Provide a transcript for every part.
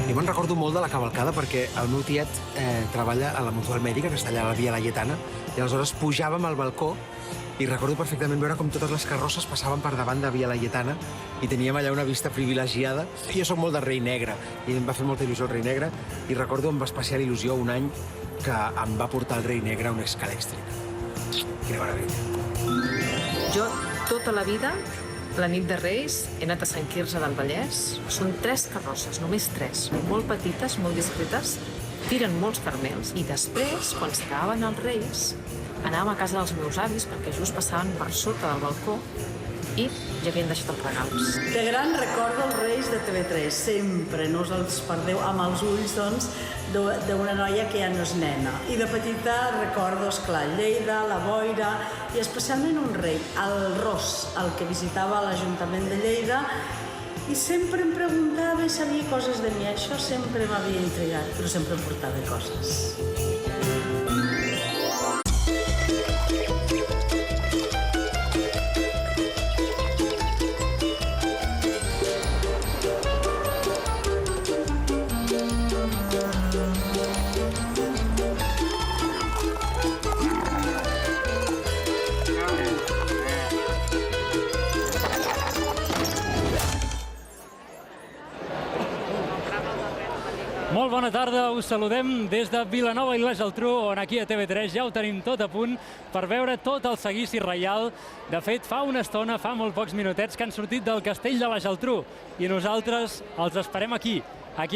Jo me'n recordo molt de la cavalcada perquè el meu tiet treballa a la Mutual Mèdica, que està allà a la Via Laietana, i aleshores pujàvem al balcó i recordo perfectament veure com totes les carrosses passaven per davant de Via Laietana i teníem allà una vista privilegiada. Jo soc molt de Rei Negre i em va fer molta il·lusió el Rei Negre i recordo amb especial il·lusió un any que em va portar el Rei Negre una escala elèctrica. Quina meravella. Jo, tota la vida, la nit de Reis, he anat a Sant Quirze del Vallès. Són 3 carrosses, només 3, molt petites, molt discretes, tiren molts caramels. I després, quan s'acabaven els Reis, anàvem a casa dels meus avis, perquè just passaven per sota del balcó i ja havien deixat els regals. De gran recordo els Reis de TV3, sempre, no us els perdeu, amb els ulls, doncs, d'una noia que ja no és nena. I de petita recordo, esclar, Lleida, la Boira, i especialment un rei, el Ros, el que visitava l'Ajuntament de Lleida, i sempre em preguntava i sabia coses de mi. Això sempre m'havia intrigat, però sempre em portava coses. Molt bona tarda, us saludem des de Vilanova i la Geltrú, on aquí a TV3 ja ho tenim tot a punt per veure tot el seguici reial. De fet, fa una estona, fa molt pocs minutets, que han sortit del castell de la Geltrú i nosaltres els esperem aquí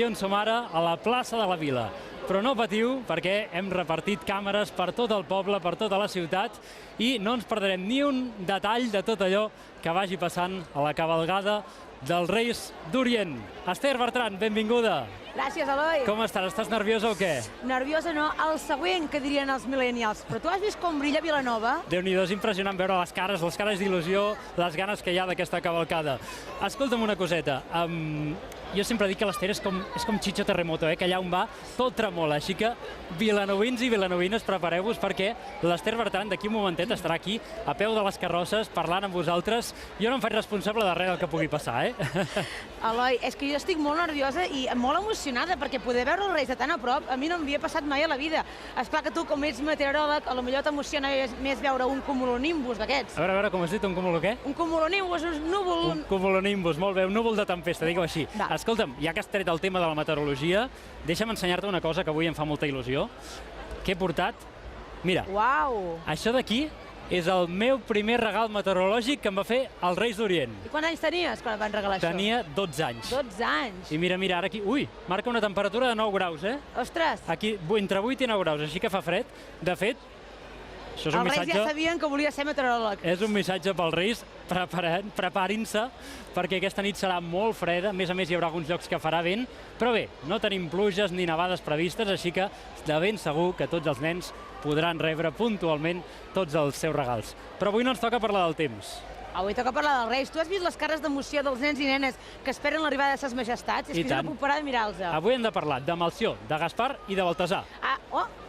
on som ara, a la plaça de la Vila. Però no patiu, perquè hem repartit càmeres per tot el poble, per tota la ciutat, i no ens perdrem ni un detall de tot allò que vagi passant a la cavalgada dels Reis d'Orient. Esther Bertran, benvinguda. Gràcies, Eloi. Com estàs? Estàs nerviosa o què? Nerviosa no, el següent que dirien els millennials. Però tu has vist com brilla Vilanova? Déu-n'hi-do, és impressionant veure les cares d'il·lusió, les ganes que hi ha d'aquesta cavalcada. Escolta'm una coseta, jo sempre dic que l'Esther és com Chicho Terremoto, que allà on va tot tremola, així que vilanovins i vilanovines, prepareu-vos perquè l'Esther Bertran d'aquí un momentet estarà aquí a peu de les carrosses parlant amb vosaltres. Jo no em faig responsable de res del que pugui passar, Eloi, és que jo estic molt nerviosa i molt emocionada perquè poder veure els Reis de tan a prop a mi no m'havia passat mai a la vida. Esclar que tu, com ets meteoròleg, potser t'emociona més veure un cumulonimbus d'aquests. A veure, com has dit, un cúmulo què? Un cumulonimbus, un núvol... Un cumulonimbus, molt bé, un núvol de tempesta, digue-ho així. Va. Escolta'm, ja que has tret el tema de la meteorologia, deixa'm ensenyar-te una cosa que avui em fa molta il·lusió, que he portat. Mira, Uau! això d'aquí és el meu primer regal meteorològic que em va fer els Reis d'Orient. I quants anys tenies quan et van regalar això? Tenia 12 anys. 12 anys. I mira, ara aquí, marca una temperatura de 9 graus, Ostres! Aquí, entre 8 i 9 graus, així que fa fred. De fet, això és un Els Reis missatge... ja sabien que volia ser meteoròleg. És un missatge pels Reis, preparin-se, perquè aquesta nit serà molt freda, a més hi haurà alguns llocs que farà vent, però bé, no tenim pluges ni nevades previstes, així que de ben segur que tots els nens podran rebre puntualment tots els seus regals. Però avui no ens toca parlar del temps. Avui toca parlar dels Reis. Tu has vist les cares d'emoció dels nens i nenes que esperen l'arribada de ses majestats? És que jo no puc parar de mirar-los. Avui hem de parlar de Melcior, de Gaspar i de Baltasar.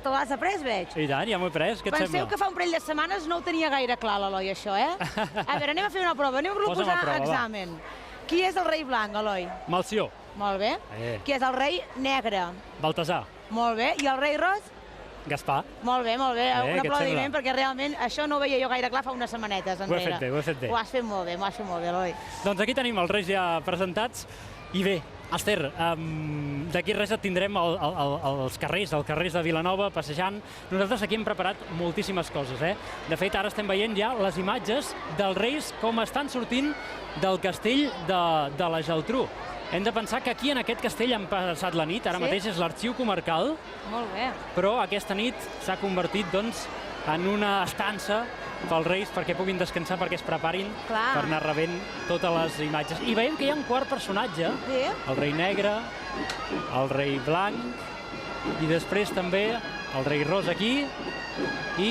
Te l'has après, veig. I tant, ja m'ho he pres, què et sembla? Penseu que fa un parell de setmanes no ho tenia gaire clar, l'Eloi, això, A veure, anem a fer una prova, anem-lo a posar a examen. Qui és el rei blanc, Eloi? Melcior. Molt bé. Qui és el rei negre? Baltasar. Molt bé. I el rei ros? Gaspar. Molt bé, molt bé. Un aplaudiment, perquè realment això no ho veia jo gaire clar fa unes setmanetes enrere. Ho he fet bé. Ho has fet molt bé, Eloi. Doncs aquí tenim els Reis ja presentats. I bé, Esther, d'aquí res et tindrem als carrers de Vilanova, passejant. Nosaltres aquí hem preparat moltíssimes coses, De fet, ara estem veient ja les imatges dels Reis com estan sortint del castell de la Geltrú. Hem de pensar que aquí, en aquest castell, han passat la nit. Ara mateix és l'Arxiu Comarcal. Molt bé. Però aquesta nit s'ha convertit, doncs, en una estança pels Reis perquè puguin descansar, perquè es preparin per anar rebent totes les imatges. I veiem que hi ha un quart personatge, el rei negre, el rei blanc i després també el rei ros aquí i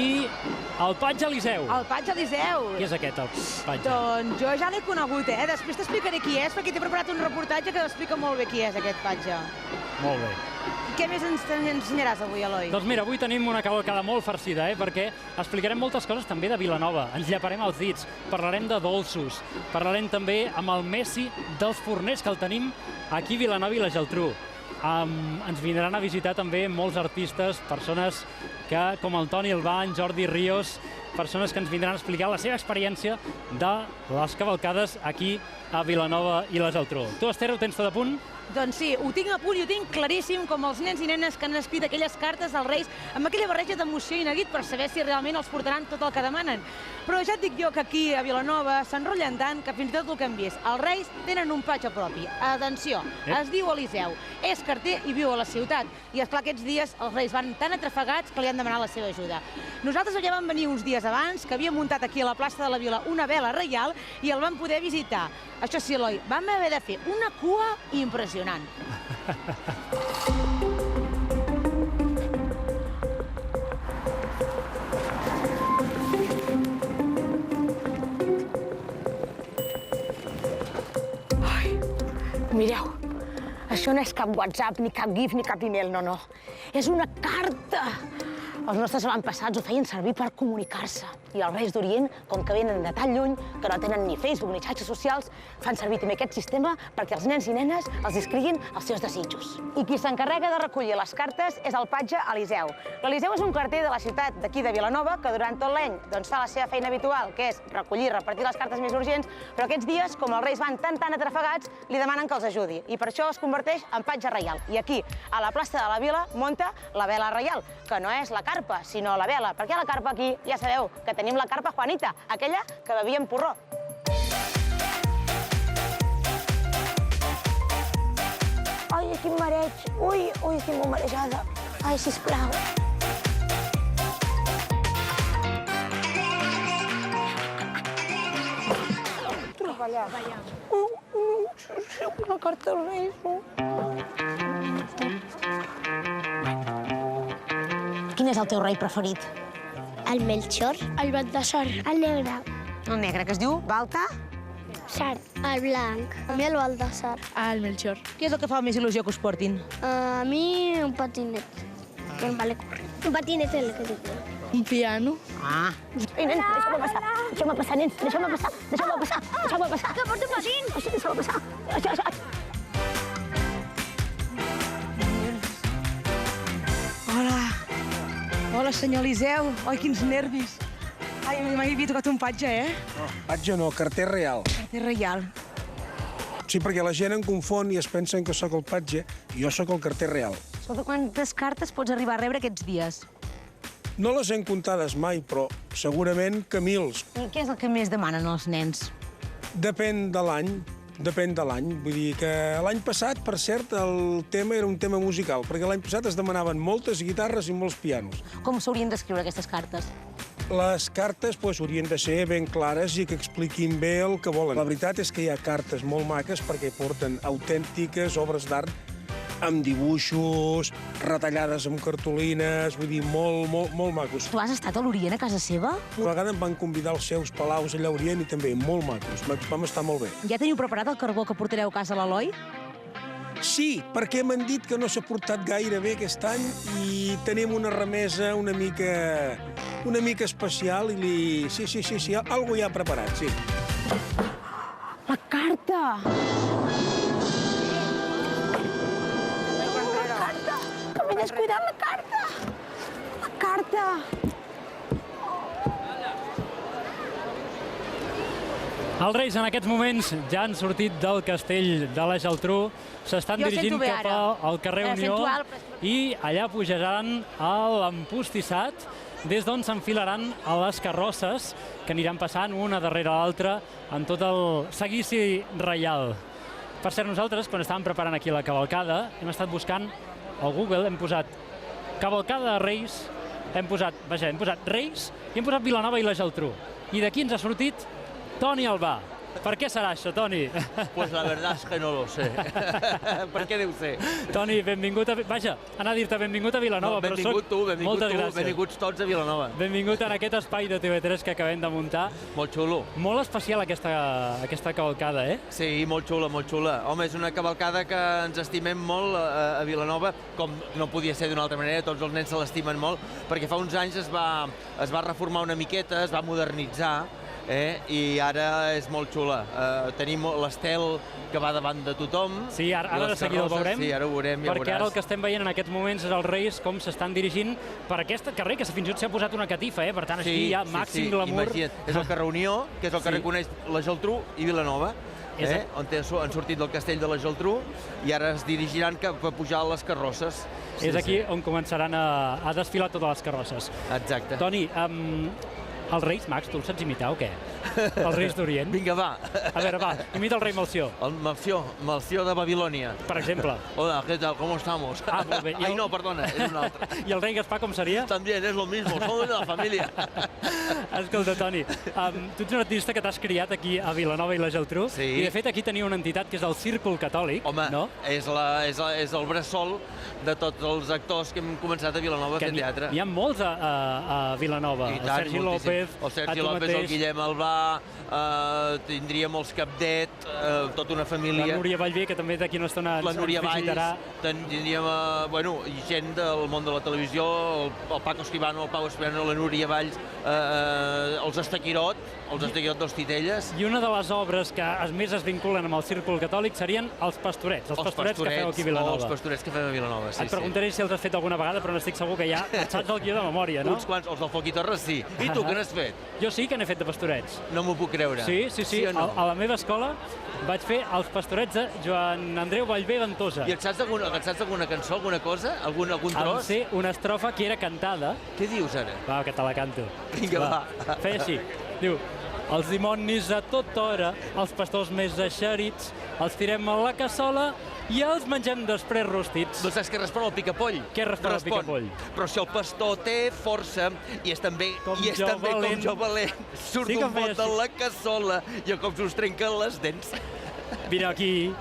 el patge Eliseu. El patge Eliseu. Qui és aquest, el patge? Doncs jo ja l'he conegut, Després t'explicaré qui és, perquè t'he preparat un reportatge que explica molt bé qui és aquest patge. Molt bé. Què més ens ensenyaràs avui, Eloi? Doncs mira, avui tenim una cavalcada molt farcida, perquè explicarem moltes coses també de Vilanova. Ens llaparem els dits, parlarem de dolços, parlarem també amb el Messi dels forners, que el tenim aquí a Vilanova i la Geltrú. ens vindran a visitar també molts artistes, persones que, com el Toni Albà, en Jordi Ríos, persones que ens vindran a explicar la seva experiència de les cavalcades aquí a Vilanova i la Geltrú. Tu, Esther, ho tens tot a punt? Doncs sí, ho tinc a punt i ho tinc claríssim, com els nens i nenes que han escrit aquelles cartes als Reis amb aquella barreja d'emoció i neguit per saber si realment els portaran tot el que demanen. Però ja et dic jo que aquí a Vilanova s'enrotllen tant que fins i tot el que hem vist. Els Reis tenen un patge propi. Atenció, es diu Eliseu, és carter i viu a la ciutat. I esclar, aquests dies els Reis van tan atrafegats que li han demanat la seva ajuda. Nosaltres ja vam venir uns dies abans, que havíem muntat aquí a la plaça de la Vila una vela reial i el vam poder visitar. Això sí, Eloi, vam haver de fer una cua impressionant. Mireu, això no és cap WhatsApp, ni cap GIF, ni cap email, no. És una carta! Els nostres avantpassats ho feien servir per comunicar-se. I els Reis d'Orient, com que venen de tan lluny, que no tenen ni Facebook ni xarxes socials, fan servir també aquest sistema perquè els nens i nenes els escriguin els seus desitjos. I qui s'encarrega de recollir les cartes és el patge Eliseu. L'Eliseu és un carter de la ciutat d'aquí de Vilanova que durant tot l'any fa la seva feina habitual, que és recollir i repartir les cartes més urgents, però aquests dies, com els Reis van tan atrafegats, li demanen que els ajudi. I per això es converteix en patge reial. I aquí, a la plaça de la Vila, munta la vela reial, que no és la carpa, sinó la vela. Perquè la carpa aquí, ja sabeu, que tenim la carpa Juanita, aquella que bevia amb porró. Ai, quin mareig. Ui, estic molt marejada. Ai, sisplau. Treballar. Una carta als Reis. Quin és el teu rei preferit? El Melchor, el Baltasar, el negre, El negre, que es diu Balta. Sar, el blanc, a mi el Baltasar, el Melchor. Què és el que fa més il·lusió que us portin? a mi un patinet, que em vale correr. Un patinet eléctrico. Un piano. Ah. Ei, nens, deixeu-me passar. Deixeu-me passar, nens. Deixeu-me passar. Deixeu-me passar. Deixeu-me passar. Que porto patins! Deixeu-me passar. Això. Hola, senyor Eliseu. Ai, quins nervis. Ai, mai havia tocat un patge, No, patge no, carter real. Carter reial. Sí, perquè la gent em confon i es pensen que sóc el patge i jo sóc el carter real. Escolta, quantes cartes pots arribar a rebre aquests dies? No les hem comptades mai, però segurament que mils. I què és el que més demanen els nens? Depèn de l'any. Vull dir que l'any passat, per cert, el tema era un tema musical, perquè l'any passat es demanaven moltes guitarres i molts pianos. Com s'haurien d'escriure aquestes cartes? Les cartes haurien de ser ben clares i que expliquin bé el que volen. La veritat és que hi ha cartes molt maques perquè porten autèntiques obres d'art amb dibuixos, retallades amb cartolines, vull dir, molt macos. Tu has estat a l'Orient, a casa seva? Una vegada em van convidar als seus palaus allà a Orient i també molt macos. Vam estar molt bé. Ja teniu preparat el carbó que portareu a casa a l'Eloi? Sí, perquè m'han dit que no s'ha portat gaire bé aquest any i tenim una remesa una mica especial i sí, algo ja preparat, sí. La carta! Que m'he descuidat la carta! La carta! Els Reis en aquests moments ja han sortit del castell de la Geltrú, s'estan dirigint cap al carrer Unió i allà pujaran a l'empostissat, des d'on s'enfilaran a les carrosses que aniran passant una darrere l'altra en tot el seguici reial. Per cert, nosaltres, quan estàvem preparant aquí la cavalcada, hem estat buscant al Google, hem posat cavalcada de Reis, hem posat Reis i hem posat Vilanova i la Geltrú. I d'aquí ens ha sortit Toni Albà. Per què serà això, Toni? Pues la verdad es que no lo sé. Per què deu ser? Toni, benvingut a... Vaja, anar a dir-te benvingut a Vilanova, no, benvingut tu, benvinguts tots a Vilanova. Benvingut en aquest espai de TV3 que acabem de muntar. Molt xulo. Molt especial aquesta cavalcada, eh? Sí, molt xula, molt xula. Home, és una cavalcada que ens estimem molt a Vilanova, com no podia ser d'una altra manera, tots els nens se l'estimen molt, perquè fa uns anys es va reformar una miqueta, es va modernitzar, i ara és molt xula. Tenim l'estel que va davant de tothom. Sí, ara de seguida ho veurem. Sí, ara ho veurem, ja perquè ara el veuràs. que estem veient en aquests moments és els Reis com s'estan dirigint per aquest carrer, que fins i tot s'ha posat una catifa, per tant, aquí hi ha màxim glamour. Imagina't, és el carrer Unió, que és el que reconeix la Geltrú i Vilanova, on han sortit del castell de la Geltrú i ara es dirigiran cap a pujar les carrosses. És aquí on començaran a desfilar totes les carrosses. Exacte. Toni, els Reis Mags, tu els saps imitar o què? Els Reis d'Orient? Vinga, va. A veure, va, imita el rei Melcior. El Melcior de Babilònia. Per exemple. Hola, ¿qué tal? ¿Cómo estamos? Ah, molt bé. Ai, no, perdona, és un altre. I el rei Gaspar com seria? También es lo mismo, somos de la familia. Escolta, Toni, tu ets un artista que t'has criat aquí a Vilanova i la Geltrú, i de fet aquí teniu una entitat que és el Círcul Catòlic, no? És el bressol de tots els actors que hem començat a Vilanova a fer teatre. N'hi ha molts a Vilanova. I El tant, Sergi moltíssim. López, El Sergi López, el Guillem Albà, tindríem els Capdet, tota una família. La Núria Vallvé, que també d'aquí una estona ens visitarà. Tindríem gent del món de la televisió, el Paco Escribano, el Pau Escribano, la Núria Valls, els Estaquirot dels Titelles. I una de les obres que més es vinculen amb el Círcul Catòlic serien els Pastorets, els Pastorets que feu aquí a Vilanova. Els Pastorets que fem a Vilanova, sí. Et preguntaré si els has fet alguna vegada, però n'estic segur que ja et saps el guió de memòria, no? Uns quants, els del Foc i Torres, sí. I tu, què n'has fet? Jo sí que n'he fet de Pastorets. No m'ho puc creure. Sí. A la meva escola vaig fer els Pastorets de Joan Andreu Vallvé Ventosa. I et saps alguna cançó, alguna cosa? Algun tros? Em sé una estrofa que era cantada. Què dius ara? Va, que te la canto. Vinga, va. Feia així. Diu: els dimonis a tota hora, els pastors més eixerits, els tirem a la cassola i els mengem després rostits. No saps què respon el picapoll? Què respon el picapoll? Però si el pastor té força i és també com jo valent, surt un bot de la cassola i a cops us trenquen les dents. Vine aquí.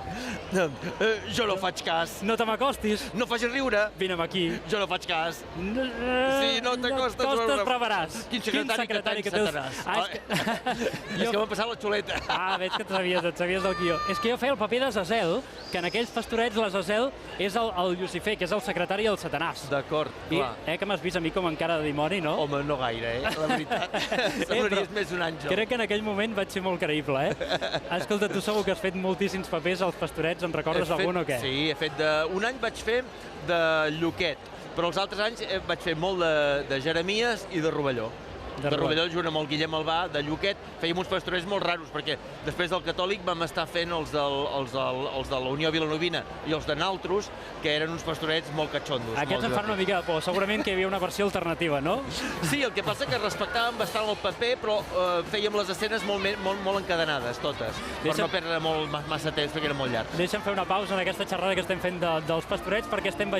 Jo no faig cas. No te m'acostis. No facis riure. Vine aquí. Jo no faig cas. Si no t'acostes... T'acostes, provaràs. Quin secretari que tens. És que m'ha passat la xuleta. Veig que et sabies del guió. És que jo feia el paper d'Azazel, que en aquells Pastorets l'Azazel és el Llucifer, que és el secretari del Satanàs. D'acord, clar. Que m'has vist a mi com en cara de dimoni, no? Home, no gaire, la veritat. Semblaries més un àngel. Crec que en aquell moment vaig ser molt creïble, Escolta, tu segur que has fet moltíssims papers als Pastorets, en recordes algun o què? Sí, he fet un any vaig fer de Lluquet, però els altres anys vaig fer molt de Jeremies i de Rovelló. De Rovelló, junt amb el Guillem Albà, de Lluquet, fèiem uns pastorets molt raros, perquè després del Catòlic vam estar fent els de la Unió Vilanovina i els de Naltros, que eren uns pastorets molt catxondos. Aquests em fan una mica de por, segurament que hi havia una versió alternativa, no? Sí, el que passa que respectàvem bastant el paper, però fèiem les escenes molt encadenades, totes, per no perdre massa temps, perquè era molt llarg. Deixa'm fer una pausa en aquesta xerrada que estem fent dels pastorets, perquè estem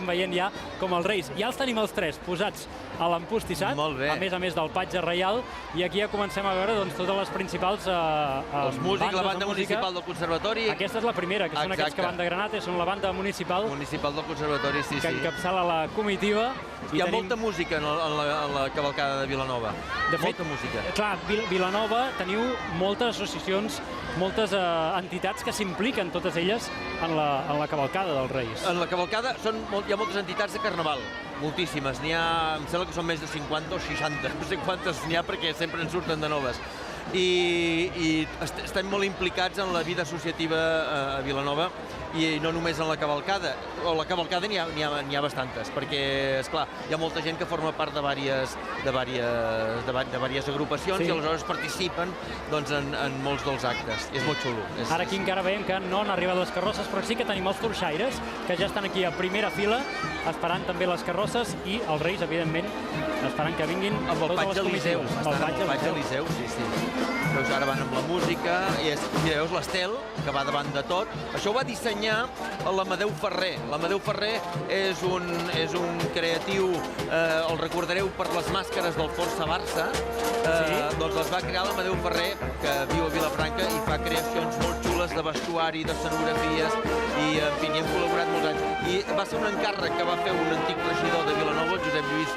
veient ja com els Reis. Ja els tenim els tres posats a l'empostissat, a més del patge reial, i aquí ja comencem a veure totes les principals els músics, la banda municipal del Conservatori. Aquesta és la primera, que són aquests que van de Granate, són la banda municipal del Conservatori, sí. Que encapçala la comitiva. Hi ha molta música en la cavalcada de Vilanova. Molta música. Clar, Vilanova teniu moltes associacions, moltes entitats que s'impliquen, totes elles, en la cavalcada dels Reis. En la cavalcada hi ha moltes entitats de carnaval, moltíssimes. N'hi ha, em sembla que són més de 50 o 60, no sé quantes n'hi ha perquè sempre en surten de noves. I estem molt implicats en la vida associativa a Vilanova i no només en la cavalcada. A la cavalcada n'hi ha bastantes, perquè, esclar, hi ha molta gent que forma part de diverses agrupacions i aleshores participen en molts dels actes. És molt xulo. Ara aquí encara veiem que no han arribat les carrosses, però sí que tenim els torxaires, que ja estan aquí a primera fila, esperant també les carrosses, i els Reis, evidentment, esperant que vinguin totes les comissions. Amb el patge Eliseu, sí. Veus, ara van amb la música, i veus l'estel, que va davant de tot. Això ho va dissenyar l'Amadeu Ferrer. L'Amadeu Ferrer és un creatiu, el recordareu per les màscares del Força Barça, doncs les va crear l'Amadeu Ferrer, que viu a Vilafranca i fa creacions molt xules de vestuari, de scenografies, i en fi, hi hem col·laborat molts anys. I va ser un encàrrec que va fer un antic regidor de Vilanova, Josep Lluís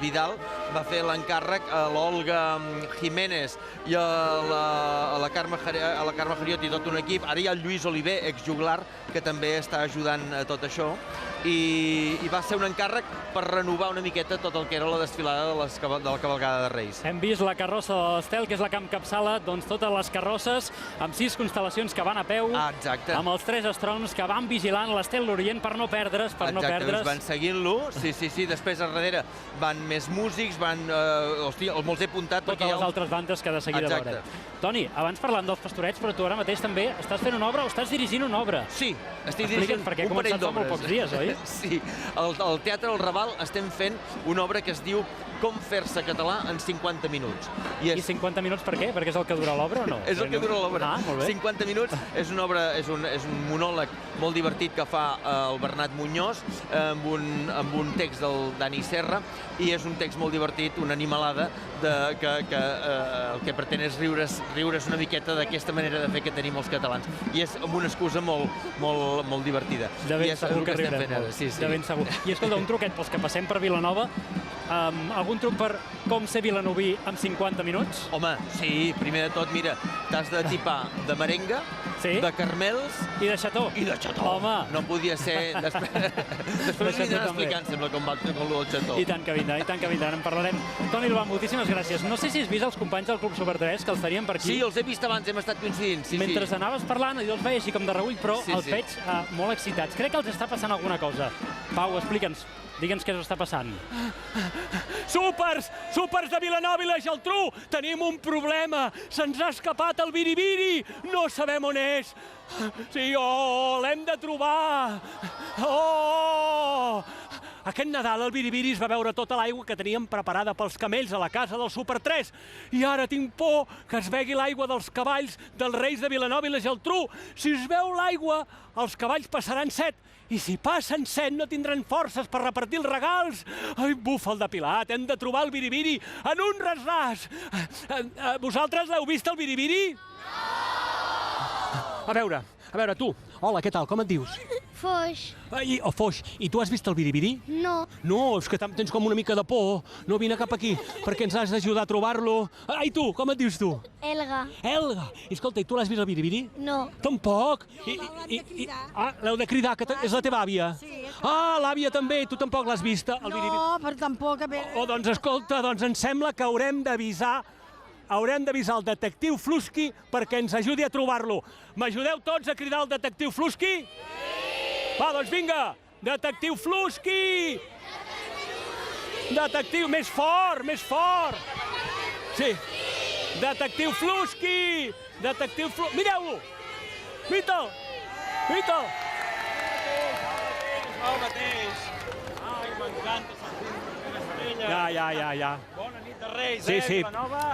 Vidal, va fer l'encàrrec a l'Olga Jiménez i a la Carme Jariot i tot un equip. Ara hi ha el Lluís Oliver, exjuglar, que també està ajudant a tot això. I va ser un encàrrec per renovar una miqueta tot el que era la desfilada de la cavalcada de Reis. Hem vist la carrossa de l'Estel, que és la que encapçala totes les carrosses, amb 6 constel·lacions que van a peu, amb els 3 astrònoms que van vigilant l'Estel l'Orient per no perdre's, Exacte, van seguint-lo, sí. Després a darrere van més músics, hòstia, me'ls he apuntat. Totes les altres bandes que de seguida veurem. Toni, abans parlant dels pastorets, però tu ara mateix també estàs fent una obra o estàs dirigint una obra? Sí, estic dirigint un parell d'obres. Fa molt pocs dies, oi? Sí, al Teatre El Raval estem fent una obra que es diu Com fer-se català en 50 minuts. I 50 minuts per què? Perquè és el que dura l'obra o no? És el que dura l'obra. 50 minuts és una obra, és un monòleg molt divertit que fa el Bernat Muñoz amb un text del Dani Serra, i és un text molt divertit, una animalada que el que pretén és riure's una miqueta d'aquesta manera de fer que tenim els catalans. I és amb una excusa molt divertida. De ben segur que riurem molt. De ben segur. I escolta, un truquet pels que passem per Vilanova. Algun truc per com ser vilanoví en 50 minuts? Home, sí, primer de tot, mira, t'has de tipar de merenga, de carmels... I de xató. Home! No podia ser... Després m'hi anem explicant, sembla, com va el xató. I tant que vindran, en parlarem. Toni Albà, moltíssimes gràcies. No sé si has vist els companys del Club Super 3, que els tenien per aquí. Sí, els he vist abans, hem estat coincidint. Mentre anaves parlant, jo els veia així com de reüll, però els veig molt excitats. Crec que els està passant alguna cosa. Pau, explica'ns. Digue'ns què us està passant. Súpers de Vilanova i la Geltrú! Tenim un problema! Se'ns ha escapat el biribiri! No sabem on és! Sí, l'hem de trobar! Aquest Nadal el biribiri es va veure tota l'aigua que teníem preparada pels camells a la casa del Super 3. I ara tinc por que es begui l'aigua dels cavalls dels Reis de Vilanova i la Geltrú. Si es veu l'aigua, els cavalls passaran set. I si passen set no tindran forces per repartir els regals. Ai, búfal depilat, hem de trobar el biribiri en un ras-ras. Vosaltres l'heu vist, el biribiri? A veure, tu. Hola, què tal? Com et dius? Foix. Foix. I tu has vist el biribiri? No. No, és que tens com una mica de por. No, vine cap aquí, perquè ens has d'ajudar a trobar-lo. I tu, com et dius tu? Elga. Elga. I escolta, i tu l'has vist el biribiri? No. Tampoc? L'heu de cridar, que és la teva àvia? Sí. L'àvia també, tu tampoc l'has vista? No, però tampoc. Doncs escolta, em sembla que haurem d'avisar el detectiu Flusky perquè ens ajudi a trobar-lo. M'ajudeu tots a cridar el detectiu Flusky? Sí! Va, doncs vinga! Detectiu Flusky! Detectiu, més fort, més fort! Sí. Detectiu Flusky! Detectiu Flusky! Mireu-lo! Mira'l! Mira'l! El mateix! Ai, m'encanta sentir l'estrella! Ja. Bona nit de Reis, Vilanova?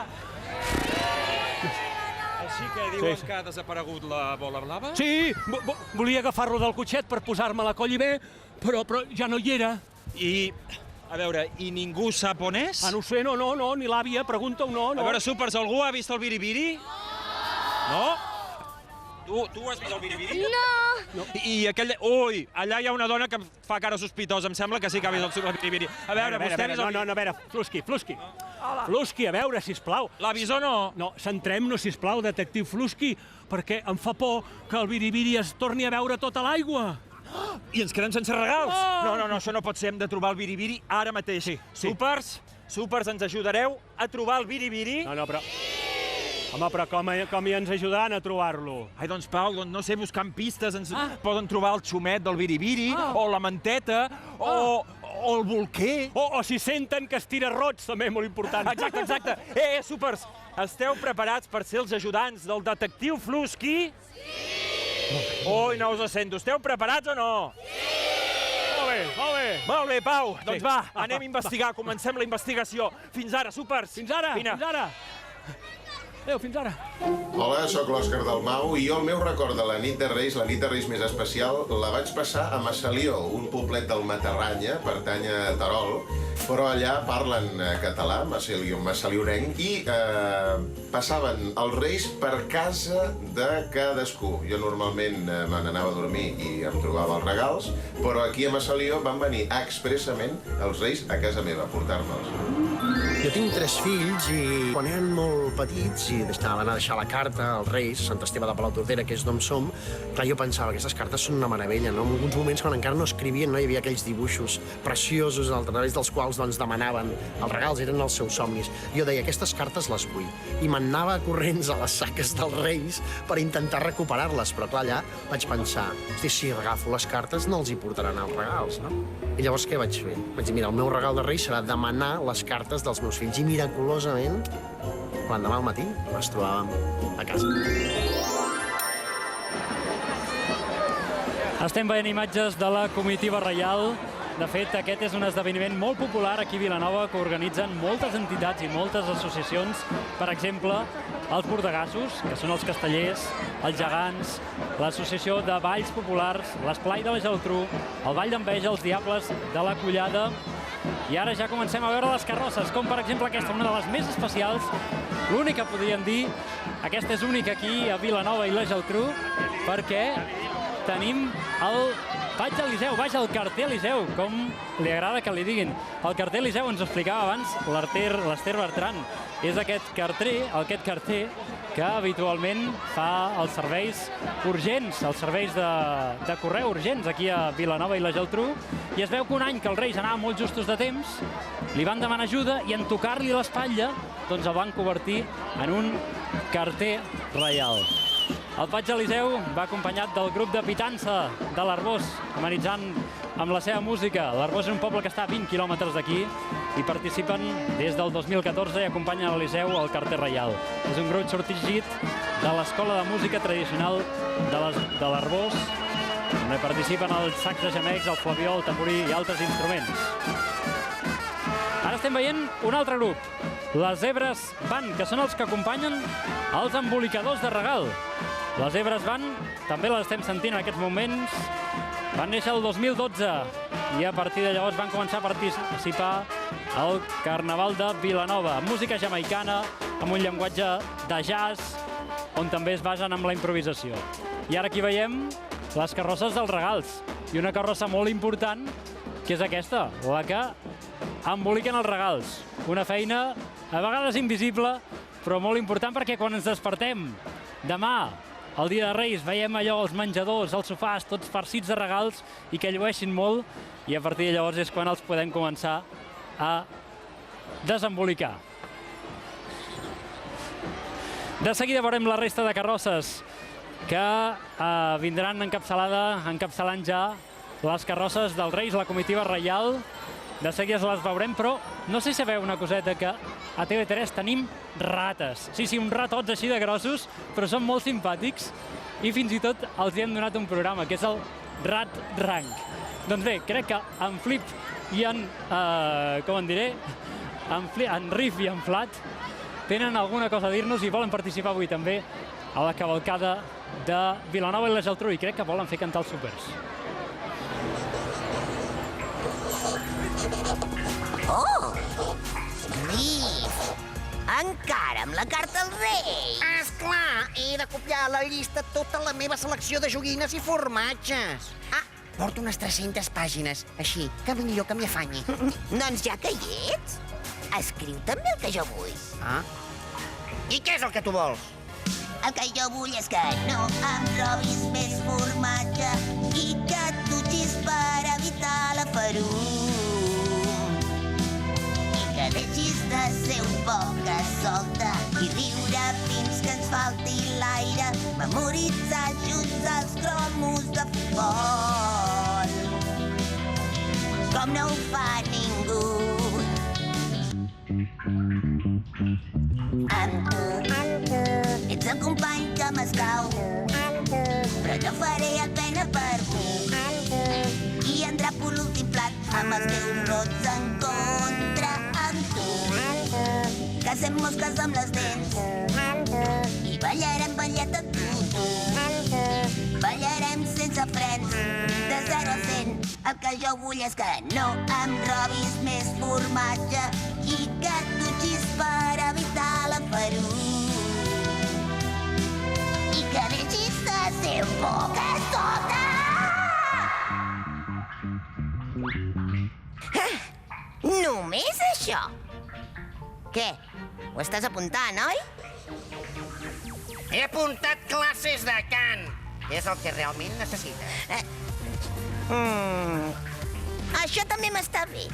Així que diuen que ha desaparegut la bola blava? Sí, volia agafar-lo del cotxet per posar-me la Collibé, però ja no hi era. A veure, i ningú sap on és? No sé, no, ni l'àvia, pregunta-ho, no. A veure, Súpers, algú ha vist el biribiri? No? Tu has vist el biribiri? No. I aquell... Ui, allà hi ha una dona que em fa cara sospitosa. Em sembla que sí que ha vist el biribiri. A veure, vostè ha vist el biribiri? No, a veure, Flusky. Flusky, a veure, sisplau. L'ha vist o no? No, centrem-nos, sisplau, detectiu Flusky, perquè em fa por que el biribiri es torni a veure tota l'aigua. I ens quedem sense regals? No, això no pot ser. Hem de trobar el biribiri ara mateix. Súpers, ens ajudareu a trobar el biribiri? No, però... Home, però com hi ens ajudaran a trobar-lo? Ai, doncs, Pau, no sé, buscant pistes, ens poden trobar el xumet del biribiri, o la manteta, o el bolquer. O si senten que es tira roig, també, molt important. Exacte. Súpers, esteu preparats per ser els ajudants del detectiu Flusky? Sí! Ui, no us sento. Esteu preparats o no? Sí! Molt bé, Pau. Doncs va, anem a investigar. Comencem la investigació. Fins ara, Súpers. Fins ara. Adéu, fins ara. Hola, sóc l'Òscar Dalmau i jo el meu record de la nit de Reis, la nit de Reis més especial, la vaig passar a Massalió, un poblet del Matarranya, pertany a Terol, però allà parlen català, massaliorenc, i passaven els Reis per casa de cadascú. Jo normalment me n'anava a dormir i em trobava els regals, però aquí a Massalió van venir expressament els Reis a casa meva a portar-me'ls. Jo tinc 3 fills i quan eren molt petits i anaven a deixar la carta als Reis, Sant Esteve de Palautordera, que és d'on som, clar, jo pensava que aquestes cartes són una meravella, no? En alguns moments, quan encara no escrivien, no hi havia aquells dibuixos preciosos a través dels quals doncs, demanaven els regals, eren els seus somnis. Jo deia, aquestes cartes les vull. I m'anava corrents a les saques dels Reis per intentar recuperar-les, però clar, allà vaig pensar, hosti, si agafo les cartes no els hi portaran els regals, no? I llavors què vaig fer? Vaig dir, mira, el meu regal de Reis serà demanar les cartes dels meus fills. I miraculosament, l'endemà al matí, les trobàvem a casa. Estem veient imatges de la comitiva reial. De fet, aquest és un esdeveniment molt popular aquí a Vilanova que organitzen moltes entitats i moltes associacions. Per exemple, els bordegassos, que són els castellers, els gegants, l'associació de balls populars, l'esplai de la Geltrú, el ball d'enveja, els diables de la Collada. I ara ja comencem a veure les carrosses, com per exemple aquesta, una de les més especials, l'única, podríem dir. Aquesta és única aquí a Vilanova i la Geltrú, perquè tenim el Patge Eliseu, vaja, el carter Eliseu, com li agrada que li diguin. El carter Eliseu ens ho explicava abans l'Ester Bertran. És aquest carter que habitualment fa els serveis urgents, els serveis de correu urgents aquí a Vilanova i la Geltrú. I es veu que un any que els Reis anaven molt justos de temps, li van demanar ajuda i en tocar-li l'espatlla doncs el van convertir en un carter reial. El Patge Eliseu va acompanyat del grup de Pitança de l'Arboç, amenitzant amb la seva música. L'Arboç és un poble que està a 20 quilòmetres d'aquí i participen des del 2014 i acompanyen l'Eliseu al carter reial. És un grup sorgit de l'Escola de Música Tradicional de l'Arboç, on participen els sacs de gemecs, el flabiol, el tamborí i altres instruments. Ara estem veient un altre grup, les Zebres Band, que són els que acompanyen els embolicadors de regal. Les Zebres Band, també les estem sentint en aquests moments, van néixer el 2012 i a partir de llavors van començar a participar al Carnaval de Vilanova, amb música jamaicana, amb un llenguatge de jazz, on també es basen en la improvisació. I ara aquí veiem les carrosses dels regals, i una carrossa molt important, que és aquesta, la que emboliquen els regals. Una feina a vegades invisible, però molt important, perquè quan ens despertem demà, el dia de Reis, veiem allò, els menjadors, els sofàs, tots farcits de regals i que llueixin molt, i a partir de llavors és quan els podem començar a desembolicar. De seguida veurem la resta de carrosses que vindran encapçalant ja les carrosses dels Reis, la comitiva reial. De seguida les veurem, però no sé si sabeu una coseta, que a TV3 tenim rates. Sí, uns ratots així de grossos, però són molt simpàtics i fins i tot els hi hem donat un programa, que és el Rat Rank. Doncs bé, crec que en Flip i en, en Riff i en Flat tenen alguna cosa a dir-nos i volen participar avui també a la cavalcada de Vilanova i la Geltrú, i crec que volen fer cantar els súpers. Oh! Riff! Encara amb la carta al rei! Esclar, he de copiar a la llista tota la meva selecció de joguines i formatges. Ah, porto unes 300 pàgines, així que millor que m'hi afanyi. Doncs ja que hi ets, escriu també el que jo vull. Ah? I què és el que tu vols? El que jo vull és que no em robis més formatge i que et dutxis per evitar la ferum. Que deixis de ser un poc solta i riure fins que ens falti l'aire, memoritzar junts els cromos de futbol, com no ho fa ningú. Amb tu ets el company que m'escau, però no faré el pena per tu, i endrapo l'últim plat amb els teus brots en contra. Cacem mosques amb les dents i ballarem ballet a tu. Ballarem sense frens, de 0 a 100. El que jo vull és que no em robis més formatge i que et dutxis per evitar la ferum. I que deixis de ser un poc sota. Només això. Què? Ho estàs apuntant, oi? He apuntat classes de cant, que és el que realment necessites. Això també m'està bé.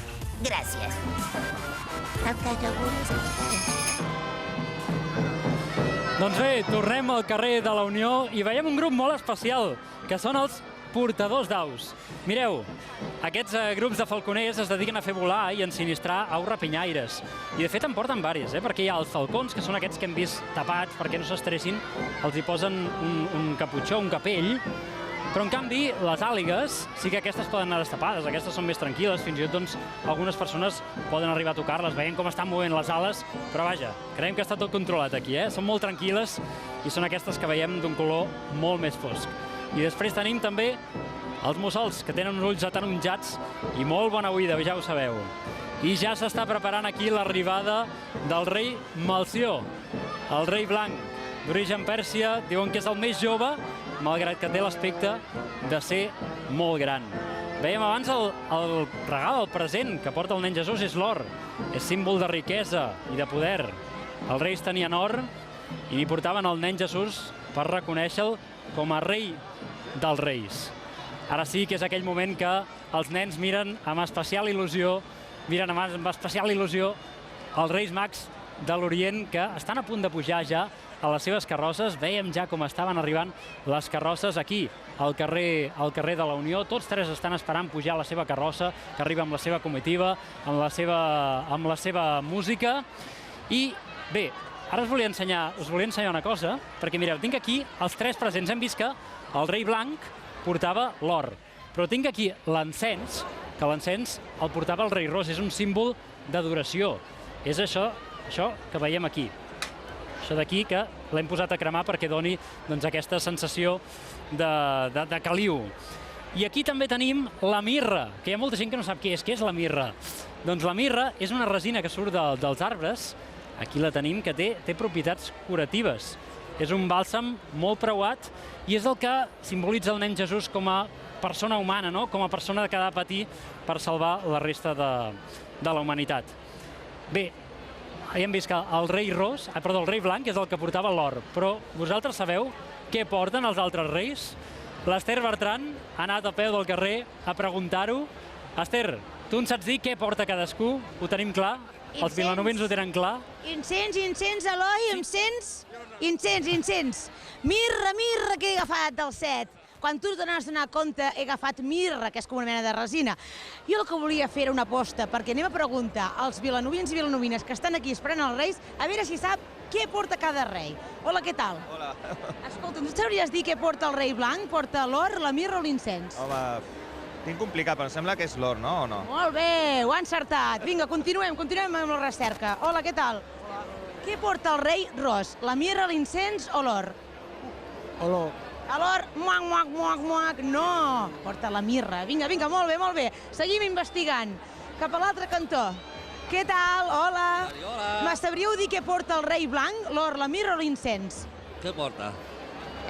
Gràcies. El que jo vull... Doncs bé, tornem al carrer de la Unió i veiem un grup molt especial, que són els portadors d'aus. Mireu, aquests grups de falconers es dediquen a fer volar i ensinistrar aus rapinyaires. I de fet en porten diversos, perquè hi ha els falcons, que són aquests que hem vist tapats perquè no s'estressin, els hi posen un caputxó, un capell, però en canvi les àligues sí que aquestes poden anar destapades, aquestes són més tranquil·les, fins i tot doncs, algunes persones poden arribar a tocar-les, veient com estan movent les ales, però vaja, creiem que està tot controlat aquí, són molt tranquil·les i són aquestes que veiem d'un color molt més fosc. I després tenim també els mussols, que tenen uns ulls ataronjats i molt bona oïda, ja ho sabeu. I ja s'està preparant aquí l'arribada del rei Malció, el rei blanc, d'origen Pèrsia, diuen que és el més jove, malgrat que té l'aspecte de ser molt gran. Veiem abans el regal, el present que porta el nen Jesús és l'or, és símbol de riquesa i de poder. Els reis tenien or i n'hi portaven el nen Jesús per reconèixer-lo com a rei dels reis. Ara sí que és aquell moment que els nens miren amb especial il·lusió, els Reis Mags de l'Orient, que estan a punt de pujar ja a les seves carrosses. Veiem ja com estaven arribant les carrosses aquí, al carrer de la Unió. Tots tres estan esperant pujar a la seva carrossa, que arriba amb la seva comitiva, amb la seva música. I bé, ara us volia ensenyar una cosa, perquè mireu, tinc aquí els tres presents. Hem vist que el rei blanc portava l'or, però tinc aquí l'encens, que l'encens el portava el rei ros, és un símbol d'adoració. És això que veiem aquí. Això d'aquí que l'hem posat a cremar perquè doni aquesta sensació de caliu. I aquí també tenim la mirra, que hi ha molta gent que no sap què és la mirra. Doncs la mirra és una resina que surt dels arbres, aquí la tenim, que té propietats curatives. És un bàlsam molt preuat i és el que simbolitza el nen Jesús com a persona humana, com a persona que ha de patir per salvar la resta de la humanitat. Bé, hem vist que el rei blanc és el que portava l'or, però vosaltres sabeu què porten els altres reis? L'Ester Bertran ha anat a peu del carrer a preguntar-ho. Ester, tu en saps dir què porta cadascú? Ho tenim clar? Els vilanovins ho tenen clar? Incens, Eloi, em sents? Incens. Mirra que he agafat del set. Quan tu t'anaves a donar compte, he agafat mirra, que és com una mena de resina. Jo el que volia fer era una aposta, perquè anem a preguntar als vilanovins i vilanovines que estan aquí esperant els reis, a veure si sap què porta cada rei. Hola, què tal? Hola. Escolta, tu sabries dir què porta el rei blanc? Porta l'or, la mirra o l'incens? Home, tinc complicat, però em sembla que és l'or, no? O no? Molt bé, ho ha encertat. Vinga, continuem amb la recerca. Hola, què tal? Hola. Què porta el rei ros? La mirra, l'incens o l'or? L'or. L'or, muac, no, porta la mirra. Vinga, molt bé. Seguim investigant. Cap a l'altre cantó. Què tal? Hola. Hola. Me sabríeu dir què porta el rei blanc? L'or, la mirra o l'incens? Què porta?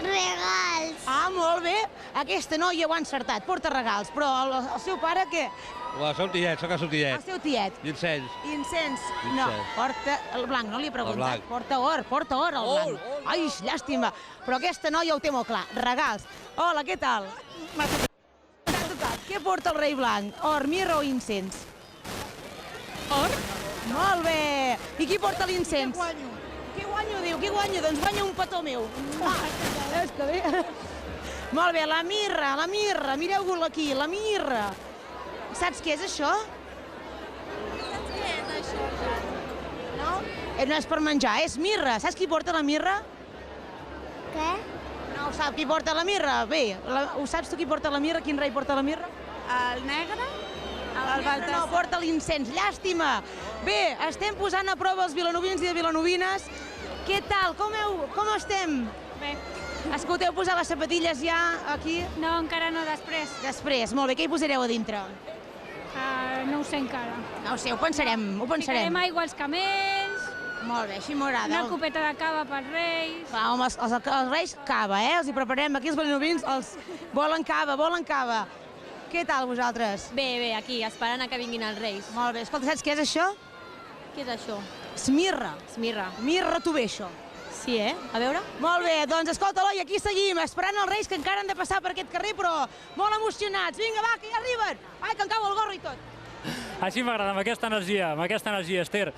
Regals. Ah, molt bé. Aquesta noia ho ha encertat, porta regals. Però el seu pare, què? El seu tiet, soc el seu tiet. El seu tiet. Incens. Incens. No, porta el blanc, no li he preguntat. Porta or el blanc. Ai, llàstima. Però aquesta noia ho té molt clar. Regals. Hola, què tal? M'ha tocat. Què porta el rei blanc? Or, mirra o incens? Or? Molt bé. I qui porta l'incens? Què guanyo, diu? Què guanyo? Doncs guanya un petó meu. És que bé. Molt bé, la mirra. Mireu-ho aquí, la mirra. Saps què és això? Saps què és això, Jan? No? No és per menjar, és mirra. Saps qui porta la mirra? Què? No ho sap qui porta la mirra? Bé, ho saps tu qui porta la mirra? Quin rei porta la mirra? El negre? El Baltasar. No, porta l'incens. Llàstima! Bé, estem posant a prova els vilanovins i de vilanovines. Què tal? Com estem? Bé. Escolteu, posar les sapatilles ja aquí? No, encara no, després. Després, molt bé. Què hi posareu a dintre? No ho sé encara. No ho sé, ho pensarem. Ficarem aigua als camells. Molt bé, així m'agrada. Una copeta de cava pels reis. Clar, home, els reis, cava, Els hi preparem. Aquí els vilanovins volen cava. Què tal, vosaltres? Bé, aquí, esperant a que vinguin els reis. Molt bé. Escolta, saps què és això? Què és això? Smirra. Mirra Tubeixo. Sí, A veure? Molt bé, doncs escolta, Eloi, aquí seguim, esperant els Reis que encara han de passar per aquest carrer, però molt emocionats. Vinga, va, que ja arriben. Ai, que em cau el gorro i tot. Així m'agrada, amb aquesta energia, Esther.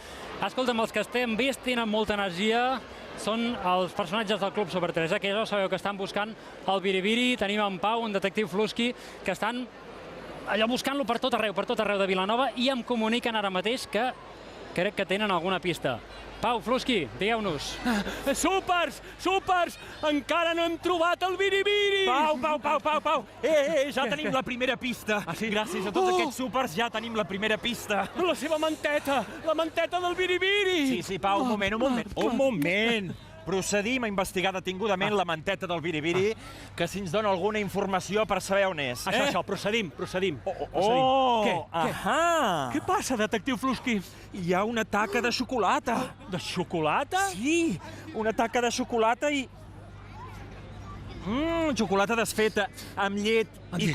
Escolta'm, els que estem vist tenen molta energia, són els personatges del Club Super 3, que ja sabeu que estan buscant el Biribiri. Tenim en Pau, un detectiu Flusky, que estan allò buscant-lo per tot arreu de Vilanova, i em comuniquen ara mateix que crec que tenen alguna pista. Pau, Flusky, digueu-nos. Súpers! Encara no hem trobat el Biribiri! Pau! Ja tenim la primera pista. Gràcies a tots aquests súpers ja tenim la primera pista. La seva manteta! La manteta del Biribiri! Sí, Pau, un moment. Procedim a investigar detingudament la manteta del Biribiri, que si ens dona alguna informació per saber on és. Això, procedim. Què passa, detectiu Flusky? Hi ha una taca de xocolata. De xocolata? Sí, una taca de xocolata i... Xocolata desfeta, amb llet i...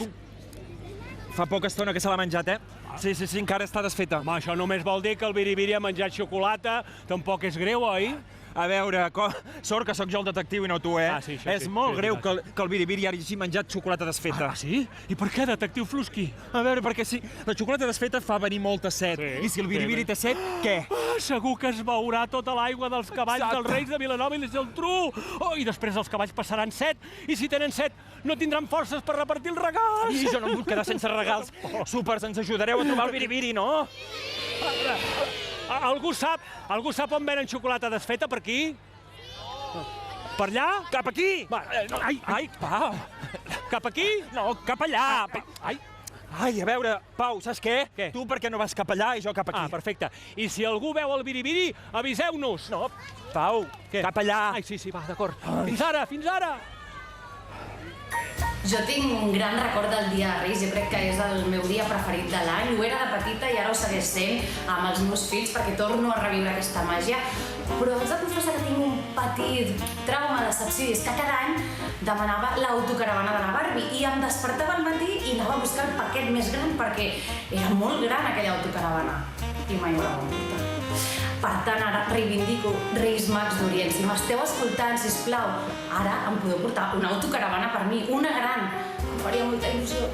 Fa poca estona que se l'ha menjat, Sí, encara està desfeta. Home, això només vol dir que el Biribiri ha menjat xocolata. Tampoc és greu, oi? A veure, sort que sóc jo el detectiu i no tu, Sí, és molt greu que el Biribiri hagi menjat xocolata desfeta. Sí? I per què, detectiu Flusky? A veure, perquè sí, la xocolata desfeta fa venir molta set. I si el Biribiri té set, què? Segur que es beurà tota l'aigua dels cavalls dels Reis de Vilanova i la Geltrú. I després els cavalls passaran set, i si tenen set no tindran forces per repartir els regals. I jo no em vull quedar sense regals. Súpers, ens ajudareu a trobar el Biribiri, no? Algú sap on venen xocolata desfeta, per aquí? Per allà? Cap aquí! Ai, Pau! Cap aquí? No, cap allà! Ai, a veure, Pau, saps què? Tu per què no vas cap allà i jo cap aquí? Perfecte. I si algú veu el Biribiri, aviseu-nos! No, Pau, cap allà! Ai, sí, va, d'acord. Fins ara! Jo tinc un gran record del dia de Reis, jo crec que és el meu dia preferit de l'any. Ho era de petita i ara ho segueix sent amb els meus fills perquè torno a reviure aquesta màgia. Però haig de confessar que tinc un petit trauma de decepció, és que cada any demanava l'autocaravana de la Barbie i em despertava al matí i anava a buscar el paquet més gran perquè era molt gran aquella autocaravana i mai me la vam portar. Per tant, ara reivindico Reis Mags d'Orient. Si m'esteu escoltant, sisplau, ara em podeu portar una autocaravana per mi, una gran. Em faria molta il·lusió.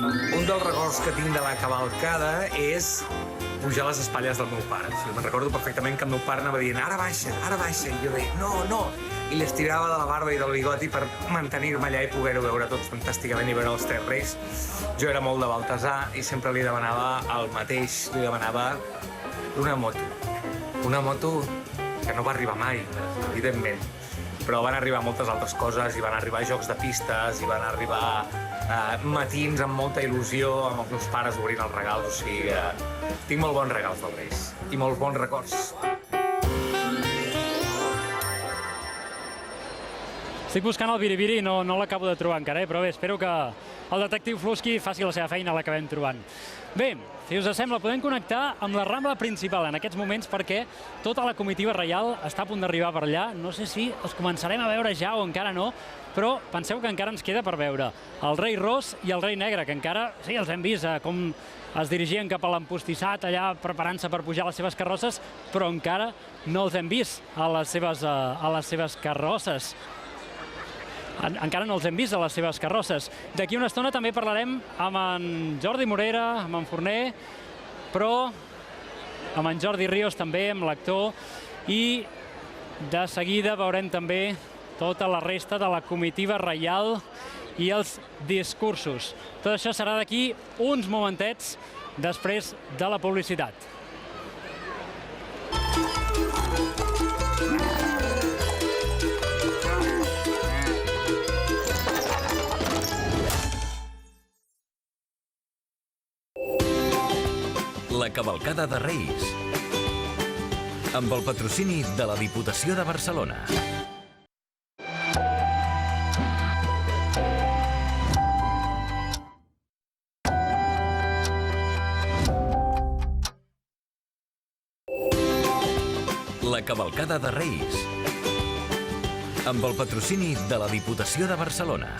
Un dels records que tinc de la cavalcada és pujar les espatlles del meu pare. Me'n recordo perfectament que el meu pare anava dient ara baixa, i jo deia no. I li estirava de la barba i del bigoti per mantenir-me allà i poder-ho veure tot fantàsticament i veure els tres reis. Jo era molt de Baltasar i sempre li demanava el mateix, li demanava una moto que no va arribar mai, evidentment, però van arribar moltes altres coses, i van arribar jocs de pistes, i van arribar matins amb molta il·lusió, amb els meus pares obrint els regals, o sigui que tinc molt bons regals dels Reis, i molts bons records. Estic buscant el Biribiri i no l'acabo de trobar encara, però bé, espero que el detectiu Flusky faci la seva feina, l'acabem trobant. Bé, si us sembla, podem connectar amb la Rambla principal en aquests moments perquè tota la comitiva reial està a punt d'arribar per allà. No sé si els començarem a veure ja o encara no, però penseu que encara ens queda per veure el rei Ros i el rei Negre, que encara, sí, els hem vist com es dirigien cap a l'empostissat, allà preparant-se per pujar a les seves carrosses, però encara no els hem vist a les seves carrosses. Encara no els hem vist a les seves carrosses. D'aquí una estona també parlarem amb en Jordi Morera, amb en Forner, però amb en Jordi Ríos també, amb l'actor, i de seguida veurem també tota la resta de la comitiva reial i els discursos. Tot això serà d'aquí uns momentets després de la publicitat. La cavalcada de Reis, amb el patrocini de la Diputació de Barcelona. La cavalcada de Reis, amb el patrocini de la Diputació de Barcelona.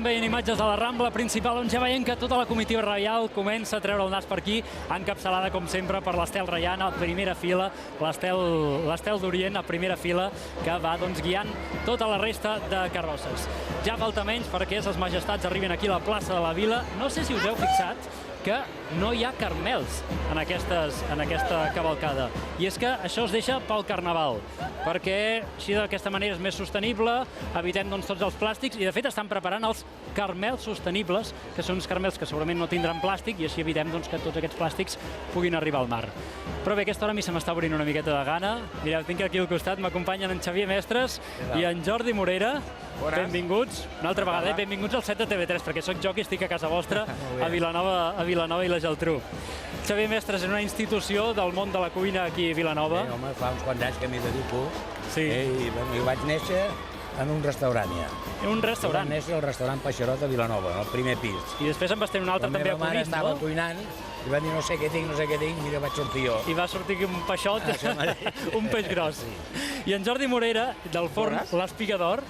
veient imatges de la Rambla principal, on ja veiem que tota la comitiva reial comença a treure el nas per aquí, encapçalada, com sempre, per l'Estel Reial a primera fila, l'Estel d'Orient a primera fila, que va guiant tota la resta de carrosses. Ja falta menys perquè ses majestats arriben aquí a la plaça de la Vila. No sé si us heu fixat que no hi ha carmels en aquesta cavalcada. I és que això es deixa pel Carnaval, perquè així d'aquesta manera és més sostenible, evitem tots els plàstics, i de fet estan preparant els carmels sostenibles, que són uns carmels que segurament no tindran plàstic, i així evitem que tots aquests plàstics puguin arribar al mar. Però bé, a aquesta hora a mi se m'està obrint una miqueta de gana. Mireu, tinc aquí al costat, m'acompanyen en Xavier Mestres i en Jordi Morera. Benvinguts, una altra vegada, benvinguts al set de TV3, perquè sóc jo que estic a casa vostra, a Vilanova i la Geltrú. Xavier Mestres és una institució del món de la cuina aquí a Vilanova. Sí, home, fa uns quants anys que m'hi dedico. Sí. I vaig néixer en un restaurant ja. Un restaurant? Vaig néixer al restaurant Peixerot a Vilanova, al primer pis. I després en vas tenir un altre també a Conís, no? La meva mare estava cuinant i va dir no sé què tinc, mira, vaig sortir jo. I va sortir un peixot, un peix gros. I en Jordi Morera, del forn L'Espigador,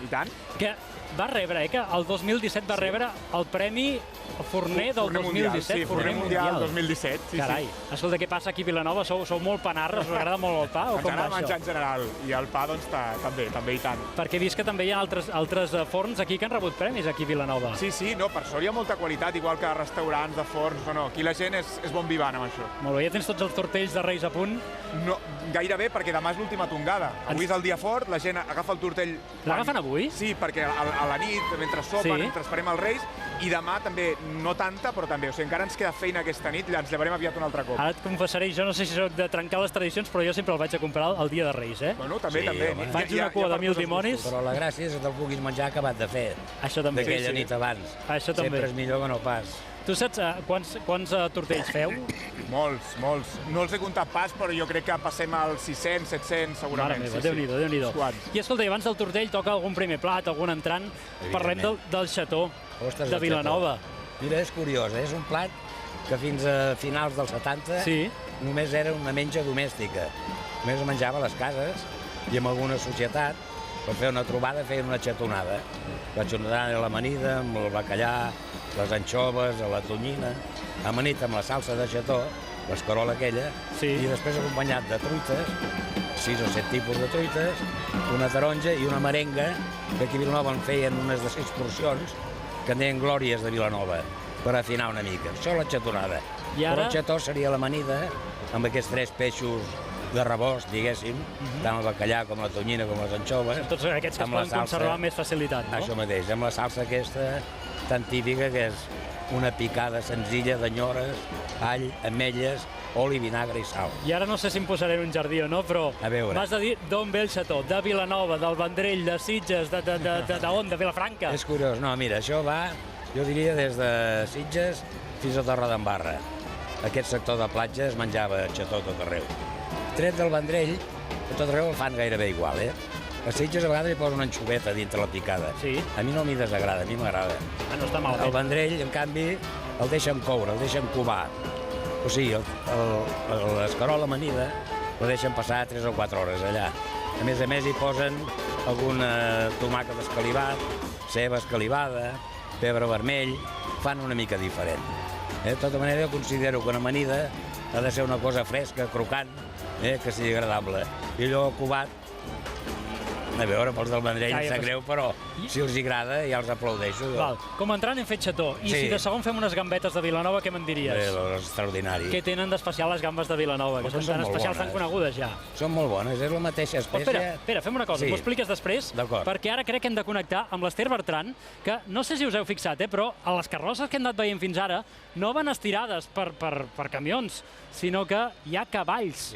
que va rebre, que el 2017 va rebre el Premi Forner del 2017. Sí, Forner Mundial 2017. Carai, escolta, què passa aquí a Vilanova? Sou molt panarres, us agrada molt el pa? Ens agrada menjar en general, i el pa doncs també i tant. Perquè he vist que també hi ha altres forns aquí que han rebut premis aquí a Vilanova. Sí, no, per sort hi ha molta qualitat, igual que restaurants de forns, no, aquí la gent és bon vivant amb això. Molt bé, ja tens tots els tortells de Reis a punt? No, gairebé, perquè demà és l'última tongada. Avui és el dia fort, la gent agafa el tortell... L'agafen avui? Sí, perquè a la nit, mentre sopen, mentre esperem els Reis, i demà també, no tanta, però també. O sigui, encara ens queda feina aquesta nit, ens llevarem aviat un altre cop. Ara et confessaré, jo no sé si soc de trencar les tradicions, però jo sempre el vaig a comprar el dia de Reis, eh? Bueno, també. Faig una cua de 1000 dimonis. Però la gràcia és que te'l puguis menjar acabat de fer. Això també. D'aquella nit abans. Això també. Sempre és millor que no pas. Tu saps quants tortells feu? Molts. No els he comptat pas, però jo crec que passem als 600, 700, segurament. Mare meva, Déu-n'hi-do. I escolta, abans del tortell toca algun primer plat, algun entrant. Parlem del xató de Vilanova. Mira, és curiós, és un plat que fins a finals dels 70 només era una menja domèstica. Només es menjava a les cases i en alguna societat, per fer una trobada, feien una xatonada. La xatonada era l'amanida, amb el bacallà, les anxoves, la tonyina, amanit amb la salsa de xató, l'escarola aquella, i després acompanyat de truites, 6 o 7 tipus de truites, una taronja i una merenga, que aquí a Vilanova en feien unes de 6 porcions, que en deien glòries de Vilanova, per afinar una mica. Això la xatonada. Però el xató seria l'amanida, amb aquests 3 peixos de rebost, diguéssim, tant el bacallà com la tonyina com les anxoves. Tots aquests que es poden conservar amb més facilitat, no? Això mateix, amb la salsa aquesta tan típica, que és una picada senzilla d'anyores, all, ametlles, oli, vinagre i sal. I ara no sé si em posaré en un jardí o no, però m'has de dir d'on ve el xató, de Vilanova, del Vendrell, de Sitges, d'on, de Vilafranca? És curiós, no, mira, això va, jo diria, des de Sitges fins a Torredembarra. Aquest sector de platja es menjava xató tot arreu. Tret del Vendrell, a tot arreu el fan gairebé igual, A Sitges a vegades hi posen una anxoveta dintre la picada. Sí. A mi no m'hi desagrada, a mi m'agrada. No està malament. El Vendrell, en canvi, el deixen coure, el deixen covar. O sigui, l'escarola amanida la deixen passar 3 o 4 hores allà. A més, hi posen algun tomàquet escalivat, ceba escalivada, pebre vermell, fan una mica diferent. De tota manera, jo considero que una amanida ha de ser una cosa fresca, crocant, que sigui agradable. I allò covat, a veure, pels del Vendrell em sap greu, però si els agrada ja els aplaudeixo. Com entrant hem fet xató, i si de segon fem unes gambetes de Vilanova, què me'n diries? És extraordinari. Què tenen d'especial les gambes de Vilanova, que són tan especials, tan conegudes ja? Són molt bones, és la mateixa espècie. Espera, fem una cosa, m'ho expliques després, perquè ara crec que hem de connectar amb l'Ester Bertran, que no sé si us heu fixat, però a les carrosses que hem anat veient fins ara no van estirades per camions, sinó que hi ha cavalls.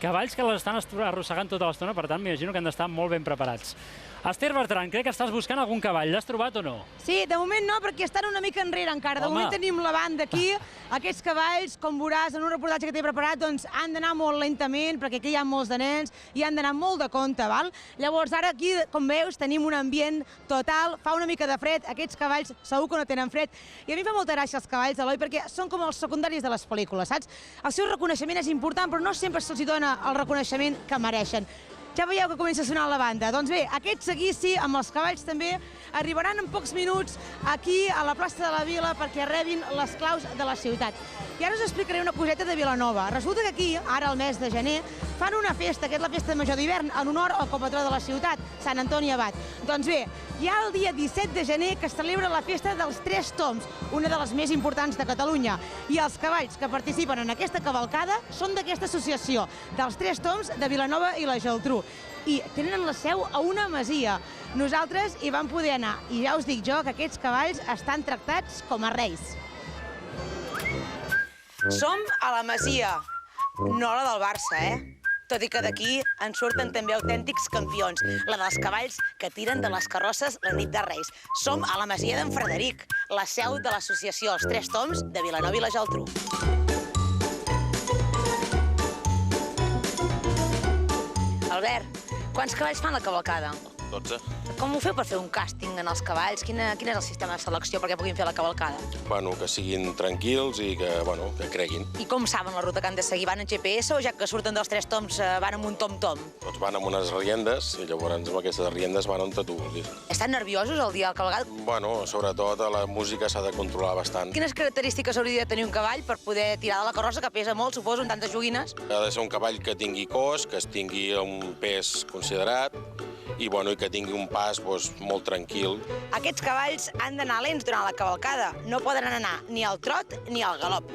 Cavalls que les estan arrossegant tota l'estona, per tant, m'imagino que han d'estar molt ben preparats. Ester Bertran, crec que estàs buscant algun cavall. L'has trobat o no? Sí, de moment no, perquè estan una mica enrere encara. De moment tenim la banda aquí. Aquests cavalls, com veuràs en un reportatge que t'he preparat, doncs han d'anar molt lentament, perquè aquí hi ha molts de nens i han d'anar molt de compte, val? Llavors, ara aquí, com veus, tenim un ambient total, fa una mica de fred, aquests cavalls segur que no tenen fred. I a mi em fa molta gràcia els cavalls, Eloi, perquè són com els secundaris de les pel·lícules, saps? El seu reconeixement és important, però no sempre se'ls dona el reconeixement que mereixen. Ja veieu que comença a sonar la banda. Doncs bé, aquest seguici amb els cavalls també arribaran en pocs minuts aquí a la plaça de la Vila perquè rebin les claus de la ciutat. I ara us explicaré una coseta de Vilanova. Resulta que aquí, ara al mes de gener, fan una festa, que és la festa major d'hivern, en honor al copatró de la ciutat, Sant Antoni Abat. Doncs bé, hi ha el dia 17 de gener que es celebra la festa dels Tres Tombs, una de les més importants de Catalunya. I els cavalls que participen en aquesta cavalcada són d'aquesta associació, dels Tres Tombs de Vilanova i la Geltrú. I tenen la seu a una masia. Nosaltres hi vam poder anar i ja us dic jo que aquests cavalls estan tractats com a reis. Som a la masia, no la del Barça, Tot i que d'aquí en surten també autèntics campions, la dels cavalls que tiren de les carrosses la nit de Reis. Som a la masia d'en Frederic, la seu de l'associació Els Tres Tombs de Vilanova i la Geltrú. Albert, quants cavalls fan la cavalcada? 12. Com ho feu per fer un càsting en els cavalls? Quin és el sistema de selecció perquè puguin fer la cavalcada? Bueno, que siguin tranquils i que creguin. I com saben la ruta que han de seguir? Van en GPS o ja que surten dels Tres Tombs van amb un tom-tom? Doncs van amb unes riendes i llavors amb aquestes riendes van on tu vulguis. Estan nerviosos el dia de la cavalcada? Bueno, sobretot la música s'ha de controlar bastant. Quines característiques hauria de tenir un cavall per poder tirar de la carrossa, que pesa molt, suposo, en tantes joguines? Ha de ser un cavall que tingui cos, que tingui un pes considerat i que tingui un pas molt tranquil. Aquests cavalls han d'anar lents durant la cavalcada. No poden anar ni al trot ni al galop.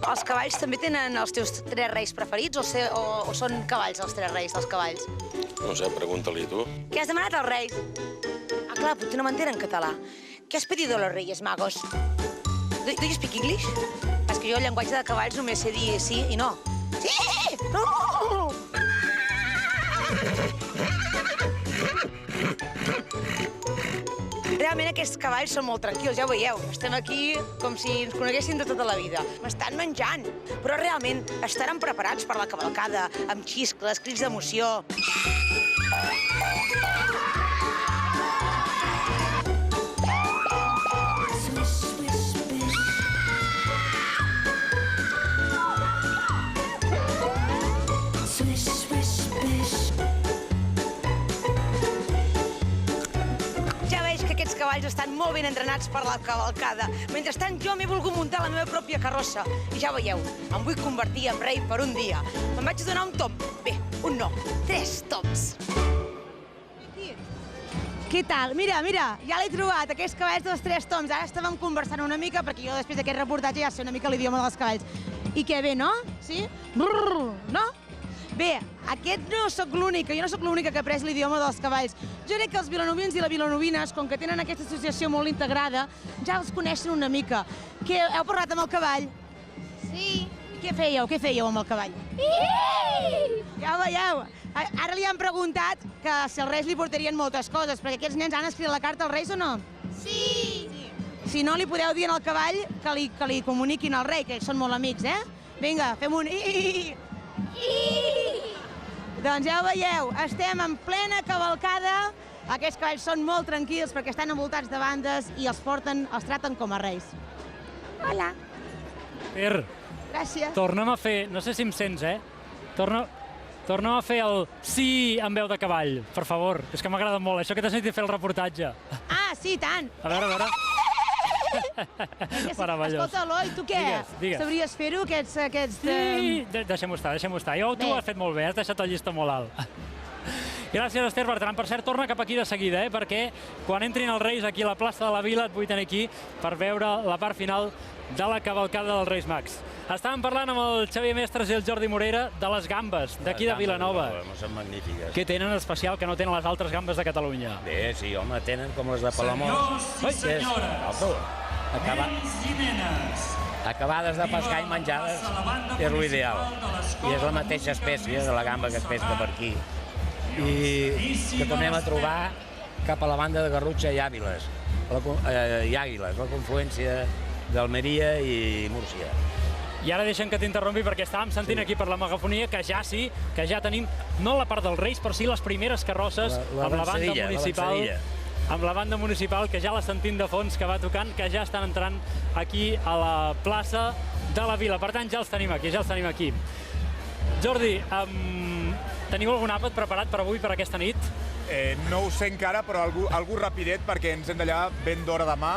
Els cavalls també tenen els teus tres reis preferits o són cavalls els tres reis dels cavalls? No sé, pregunta-li tu. Què has demanat als reis? Ah, clar, potser no m'entenen en català. ¿Qué has pedido a los Reyes Magos? Do you speak English? És que jo el llenguatge de cavalls només sé dir sí i no. Sí! No! Realment aquests cavalls són molt tranquils, ja ho veieu. Estem aquí com si ens coneguessin de tota la vida. M'estan menjant, però realment estaran preparats per la cavalcada, amb xiscles, crits d'emoció. Cavalls estan molt ben entrenats per la cavalcada. Mentrestant, jo m'he volgut muntar la meva pròpia carrossa. I ja veieu, em vull convertir en rei per un dia. Me'n vaig donar un tom. Bé, un no. 3 toms. Què tal? Mira, ja l'he trobat, aquests cavalls dels 3 toms. Ara estàvem conversant una mica, perquè jo després d'aquest reportatge ja sé una mica l'idioma dels cavalls. I què bé, no? Sí? Brrr, no? Bé, aquest no sóc l'única, jo no sóc l'única que ha après l'idioma dels cavalls. Jo crec que els vilanovins i les vilanovines, com que tenen aquesta associació molt integrada, ja els coneixen una mica. Què, heu parlat amb el cavall? Sí. Què fèieu amb el cavall? Ja ho veieu. Ara li han preguntat que si els reis li portarien moltes coses, perquè aquests nens han escrit la carta als reis o no? Sí. Si no, li podeu dir al cavall que li comuniquin al rei, que ells són molt amics, Vinga, fem un Doncs ja ho veieu, estem en plena cavalcada. Aquests cavalls són molt tranquils perquè estan envoltats de bandes i els traten com a reis. Hola. Per, gràcies. Torna'm a fer, no sé si em sents, torna'm a fer el sí amb veu de cavall, per favor. És que m'agrada molt, això que t'has sentit fer el reportatge. Ah, sí, tant. A veure. Meravellós. Escolta, Eloi, tu què? Digues. Sabries fer-ho, aquests... Sí, deixem-ho estar. Tu ho has fet molt bé, has deixat el llistó molt alt. Gràcies, Esther Bertran. Per cert, torna cap aquí de seguida, perquè quan entrin els Reis aquí a la plaça de la Vila et vull tenir aquí per veure la part final de la cavalcada dels Reis Mags. Estàvem parlant amb el Xavier Mestres i el Jordi Morera de les gambes d'aquí de Vilanova. Són magnífiques. Què tenen especial que no tenen les altres gambes de Catalunya? Bé, sí, home, tenen com les de Palamós. Senyors i senyores, nens i nenes, acabades de pescar i menjades és l'ideal. I és la mateixa espècie de la gamba que es pesca per aquí. I que tornem a trobar cap a la banda de Garrotxa i Àguiles, la confluència d'Almeria i Múrcia. I ara deixem que t'interrompi perquè estàvem sentint aquí per la megafonia que ja tenim, no la part dels Reis, però sí les primeres carrosses amb la banda municipal amb la banda municipal, que ja la sentim de fons, que va tocant, que ja estan entrant aquí a la plaça de la Vila. Per tant, ja els tenim aquí. Jordi, teniu algun àpat preparat per avui, per aquesta nit? No ho sé encara, però algú rapidet, perquè ens hem de llevar ben d'hora demà.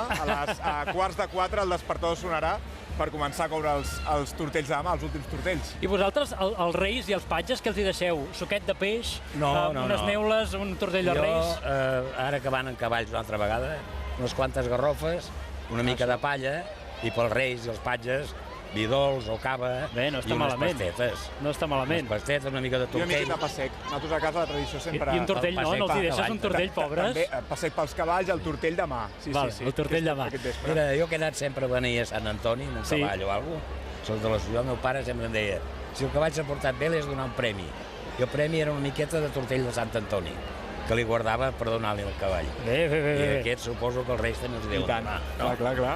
A quarts de 4 el despertador sonarà per començar a coure els tortells de demà, els últims tortells. I vosaltres, els reis i els patges, què els hi deixeu? Suquet de peix, unes neules, un tortell de reis? Ara que van en cavalls una altra vegada, unes quantes garrofes, una mica de palla, i pels reis i els patges, vi dolç o cava i unes pastetes. No està malament. Unes pastetes, una mica de tortell. I una mica de pa sec. Nosaltres a casa la tradició sempre... I un tortell no? No els hi deixes un tortell, pobres? També pa sec pels cavalls, el tortell de mà. Sí. El tortell de mà. Mira, jo he quedat sempre a venir a Sant Antoni amb un cavall o alguna cosa. Soc de la ciutat, el meu pare sempre em deia si el cavall s'ha portat bé, li has de donar un premi. I el premi era una miqueta de tortell de Sant Antoni, que li guardava per donar-li al cavall. Bé. I aquest suposo que els reis també els deuen donar. Clar.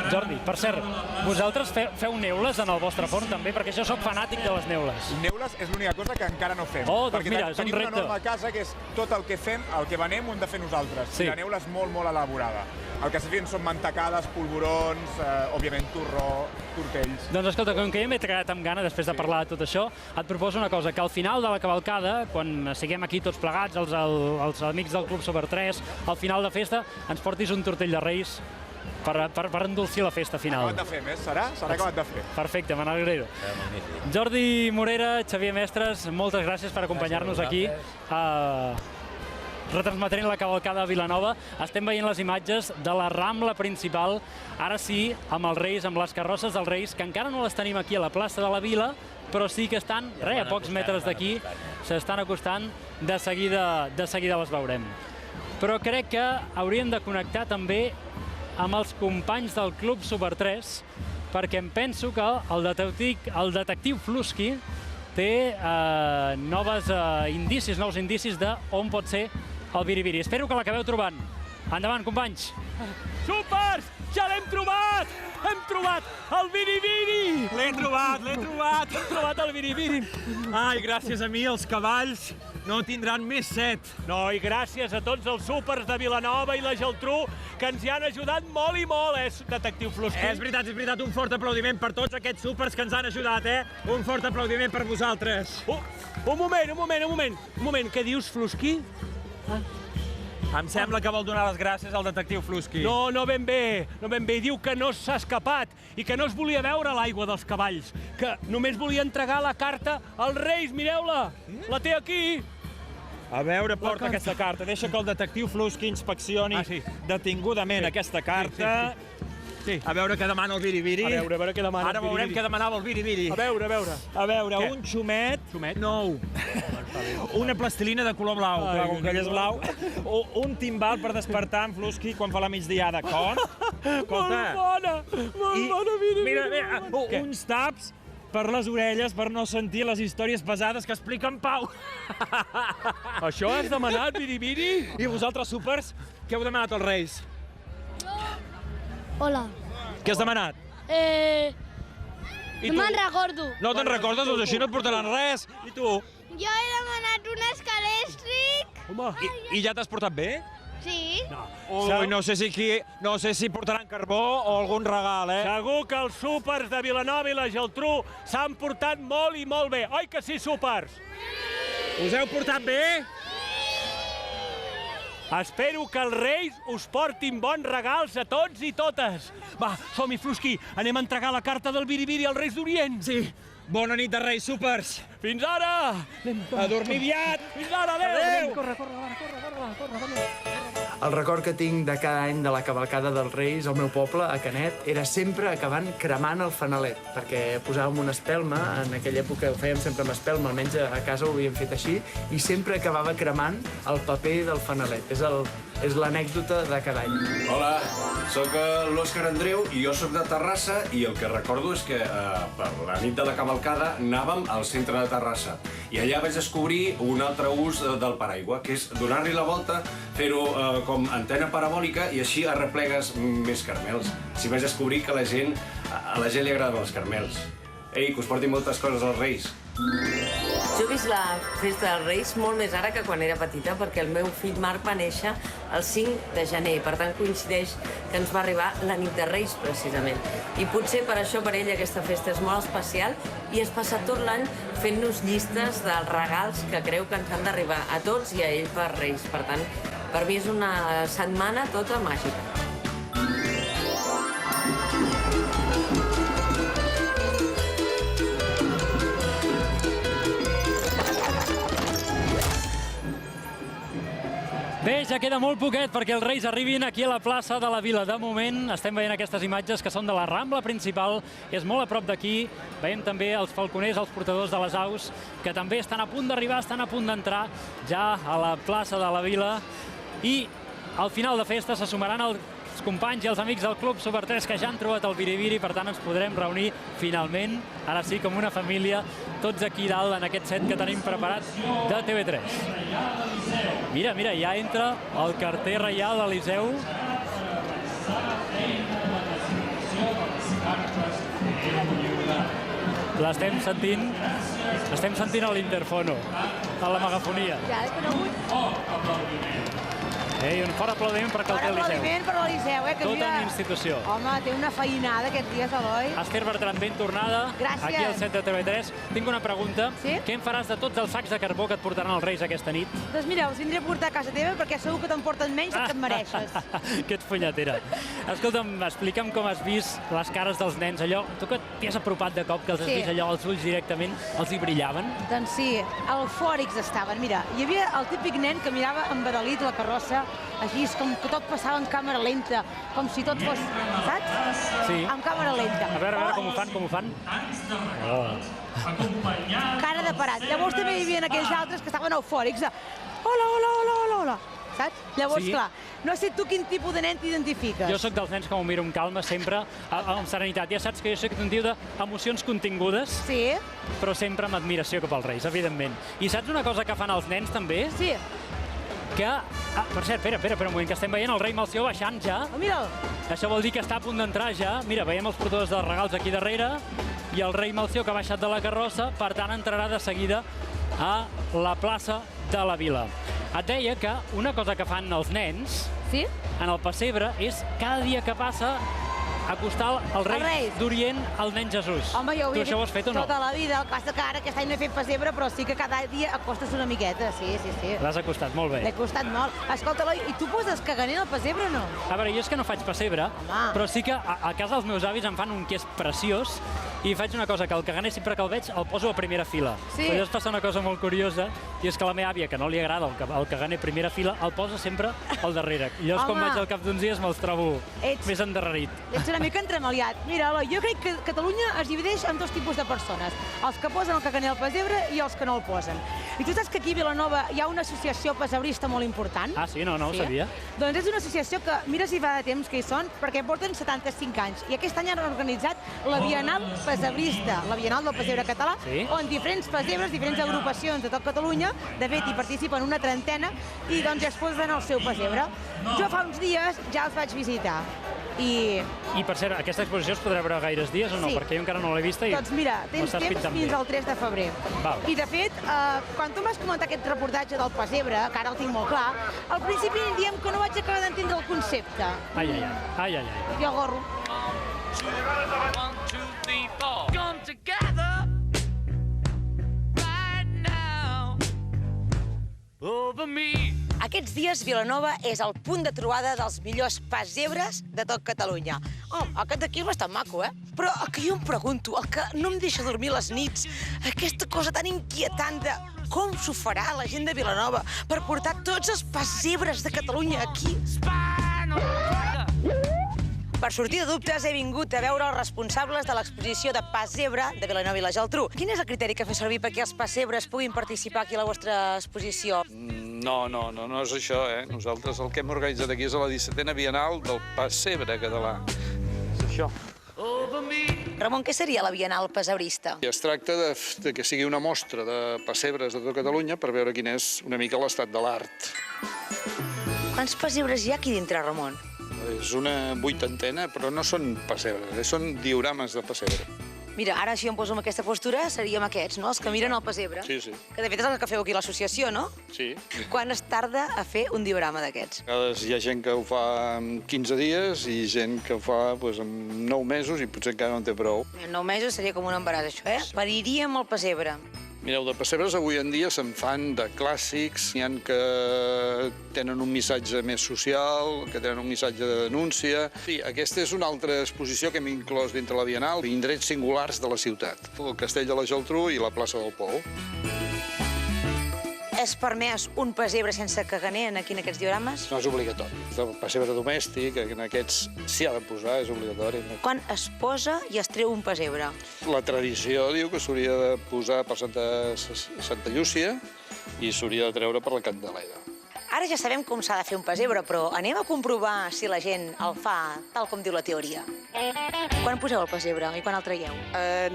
Jordi, per cert, vosaltres feu neules en el vostre forn també, perquè jo sóc fanàtic de les neules. Neules és l'única cosa que encara no fem. Doncs mira, és un repte. Tenim una norma a casa que és tot el que fem, el que venem, ho hem de fer nosaltres. I la neula és molt, molt elaborada. El que s'ha fet són mantecades, polvorons, òbviament torró, tortells... Doncs escolta, com que ja m'he quedat amb gana després de parlar de tot això, et proposo una cosa, que al final de la cavalcada, quan siguem aquí tots plegats, els amics del Club Super 3, al final de festa, ens portis un tortell de reis per endolcir la festa final. Acabat de fer, més? Serà acabat de fer. Perfecte, me n'alegro. Jordi Morera, Xavier Mestres, moltes gràcies per acompanyar-nos aquí retransmetent la cavalcada a Vilanova. Estem veient les imatges de la Rambla principal, ara sí, amb els reis, amb les carrosses dels reis, que encara no les tenim aquí a la plaça de la Vila, però sí que estan, a pocs metres d'aquí, s'estan acostant, de seguida les veurem. Però crec que hauríem de connectar també amb els companys del Club Super 3, perquè em penso que el detectiu Flusky té nous indicis d'on pot ser el biribiri. Espero que l'acabeu trobant. Endavant, companys! Supers! Ja l'hem trobat! Hem trobat el biribiri! L'he trobat! Hem trobat el biribiri! Ai, gràcies a mi, els cavalls no tindran més set. No, i gràcies a tots els súpers de Vilanova i la Geltrú, que ens hi han ajudat molt i molt, detectiu Flusky? És veritat. Un fort aplaudiment per tots aquests súpers que ens han ajudat, Un fort aplaudiment per vosaltres. Un moment. Què dius, Flusky? Em sembla que vol donar les gràcies al detectiu Flusky. No ben bé. Diu que no s'ha escapat i que no es volia veure l'aigua dels cavalls, que només volia entregar la carta als reis. Mireu-la, la té aquí. A veure, porta aquesta carta. Deixa que el detectiu Flusky inspeccioni detingudament aquesta carta. Sí. A veure què demana el biribiri. A veure què demana el biribiri. Ara veurem què demanava el biribiri. A veure. A veure, un xumet nou. Una plastilina de color blau, com que ell és blau. Un timbal per despertar en Flusky quan fa la migdiada. Com? Molt bona, biribiri. Mira, uns taps per les orelles per no sentir les històries pesades que explica en Pau. Això has demanat, biribiri? I vosaltres, súpers, què heu demanat als reis? Hola. Què has demanat? No me'n recordo. No te'n recordes? Doncs així no et portaran res. I tu? Jo he demanat un escalèstric. Home. I ja t'has portat bé? Sí. Ui, no sé si portaran carbó o algun regal, Segur que els súpers de Vilanova i la Geltrú s'han portat molt i molt bé. Oi que sí, súpers? Us heu portat bé? Espero que els reis us portin bons regals a tots i totes. Va, som-hi, Flusky. Anem a entregar la carta del biribiri als reis d'Orient. Sí. Bona nit de reis, súpers. Fins ara. A dormir aviat. Fins ara, adéu. Corre. El record que tinc de cada any de la cavalcada dels Reis al meu poble, a Canet, era sempre acabant cremant el fanalet, perquè posàvem una espelma, en aquella època ho fèiem sempre amb espelma, almenys a casa ho havíem fet així, i sempre acabava cremant el paper del fanalet. És l'anècdota de cada any. Hola, sóc l'Òscar Andreu i jo sóc de Terrassa i el que recordo és que per la nit de la cavalcada anàvem al centre de Terrassa i allà vaig descobrir un altre ús del paraigua, que és donar-li la volta, fer-ho com antena parabòlica i així arreplegues més caramels. Així vaig descobrir que a la gent li agraden els caramels. Ei, que us portin moltes coses als Reis. Jo he vist la Festa dels Reis molt més ara que quan era petita, perquè el meu fill Marc va néixer el 5 de gener, per tant coincideix que ens va arribar la nit de Reis, precisament. I potser per això per ell aquesta festa és molt especial i es passa tot l'any fent-nos llistes dels regals que creu que ens han d'arribar a tots i a ell per Reis. Per tant, per mi és una setmana tota màgica. Bé, ja queda molt poquet perquè els Reis arribin aquí a la plaça de la Vila. De moment estem veient aquestes imatges que són de la Rambla principal, és molt a prop d'aquí. Veiem també els falconers, els portadors de les aus, que també estan a punt d'arribar, estan a punt d'entrar ja a la plaça de la Vila. I al final de festa se sumaran els companys i els amics del Club Super 3 que ja han trobat el biribiri, per tant ens podrem reunir finalment, ara sí, com una família, tots aquí dalt en aquest set que tenim preparat de TV3. Mira, mira, ja entra el carter reial de Liceu. L'estem sentint a l'interfono, a la megafonia. Ja l'he conegut. Ei, un fort aplaudiment per el Liceu. Fort aplaudiment per l'Eliseu, que Tota mira... una institució. Home, té una feinada aquests dies, Eloi. Esther Bertran, ben tornada. Gràcies. Aquí al set de TV3. Tinc una pregunta. Sí? Què en faràs de tots els sacs de carbó que et portaran els Reis aquesta nit? Doncs mira, els vindré a portar a casa teva perquè segur que te'n porten menys del que et mereixes. Que ets punyatera. Escolta'm, explica'm com has vist les cares dels nens, allò. Tu que t'hi has apropat de cop, que els has vist allò, els ulls directament, els hi brillaven? Doncs sí, eufòrics estaven. Mira, hi havia el típic nen que mirava embadalit la carrossa, així com que tot passava en càmera lenta, com si tot fos, saps? Sí. En càmera lenta. A veure, com ho fan, Oh. Cara de parat. Llavors també hi havia aquells altres que estaven eufòrics. Hola, hola, hola, hola, hola. Saps? Llavors, Sí. clar, no sé tu quin tipus de nen t'identifiques. Jo sóc dels nens que m'ho miro amb calma, sempre, amb serenitat. Ja saps que jo soc un tio d'emocions contingudes, sí, però sempre amb admiració cap als Reis, evidentment. I saps una cosa que fan els nens, també? Sí. Que, per cert, espera un moment, que estem veient el rei Melcior baixant ja. Oh, mira'l. Això vol dir que està a punt d'entrar ja. Mira, veiem els portadors de regals aquí darrere i el rei Melcior que ha baixat de la carrossa, per tant entrarà de seguida a la plaça de la Vila. Et deia que una cosa que fan els nens en el pessebre és cada dia que passa acostar el rei d'Orient al nen Jesús. Home, jo ho Tu havia això ho has fet o no? tota la vida. El que passa que ara aquest any no he fet pessebre, però sí que cada dia acostes una miqueta. Sí. L'has acostat, molt bé. M'he costat molt. Escolta, Eloi, i tu poses caganer al pessebre o no? A veure, jo és que no faig pessebre, però sí que a casa dels meus avis em fan un que és preciós i faig una cosa, que el caganer sempre que el veig el poso a primera fila. Sí. Però llavors passa una cosa molt curiosa, i és que la meva àvia, que no li agrada el caganer a primera fila, el posa sempre al darrere. I llavors quan Home. vaig al cap d'uns dies me'ls trobo més endarrerit. Ets una mica entremaliat. Mira, Eloi, jo crec que Catalunya es divideix en dos tipus de persones. Els que posen el caganer al pessebre i els que no el posen. I tu saps que aquí a Vilanova hi ha una associació pessebrista molt important? Ah, sí? No ho sabia. Doncs és una associació que, mira si fa de temps que hi són, perquè porten 75 anys. I aquest any han organitzat la Bienal Pessebrista, la Bienal del Pessebre Català, on diferents pessebres, diferents agrupacions de tot Catalunya, de fet hi participen una trentena, i doncs ja es posen el seu pessebre. Jo fa uns dies ja els vaig visitar. I per cert, aquesta exposició es podrà veure gaires dies o no? Sí. Perquè jo encara no l'he vista i doncs mira, tens m'estàs temps pintant fins bé. al 3 de febrer. Val. I de fet, quan tu m'has comentat aquest reportatge del pessebre, que ara el tinc molt clar, al principi diem que no vaig acabar d'entendre el concepte. Ai. Jo gorro. Come together right now over me. Aquests dies Vilanova és el punt de trobada dels millors pessebres de tot Catalunya. Oh, aquest d'aquí és bastant maco, eh? Però el que jo em pregunto, el que no em deixa dormir les nits, aquesta cosa tan inquietant de com s'ho farà la gent de Vilanova per portar tots els pessebres de Catalunya aquí. Per sortir de dubtes, he vingut a veure els responsables de l'exposició de pessebre de Vilanova i la Geltrú. Quin és el criteri que feu servir perquè els pessebres puguin participar aquí a la vostra exposició? No és això, eh? Nosaltres el que hem organitzat aquí és la 17a Bienal del pessebre català. És això. Ramon, què seria la Bienal pessebrista? I es tracta de que sigui una mostra de pessebres de tot Catalunya per veure quin és una mica l'estat de l'art. Quants pessebres hi ha aquí dintre, Ramon? És una vuitantena, però no són pessebres, són diorames de pessebre. Mira, ara si em poso en aquesta postura seríem aquests, no? Els que miren el pessebre. Sí, sí. Que de fet és el que feu aquí a l'associació, no? Sí. Quan es tarda a fer un diorama d'aquests? A vegades hi ha gent que ho fa en 15 dies i gent que ho fa en 9 mesos i potser encara no en té prou. En 9 mesos seria com un embaràs, això, eh? Pariríem el pessebre. Mireu, de pessebres avui en dia se'n fan de clàssics, n'hi ha que tenen un missatge més social, que tenen un missatge de denúncia. Sí, aquesta és una altra exposició que hem inclòs dintre la Bienal, indrets singulars de la ciutat, el Castell de la Geltrú i la plaça del Pou. És permès un pessebre sense caganer aquí en aquests diorames? No és obligatori. El pessebre domèstic, en aquests s'hi ha de posar, és obligatori. Quan es posa i es treu un pessebre? La tradició diu que s'hauria de posar per Santa Llúcia i s'hauria de treure per la Candelera. Ara ja sabem com s'ha de fer un pessebre, però anem a comprovar si la gent el fa tal com diu la teoria. Quan poseu el pessebre i quan el traieu?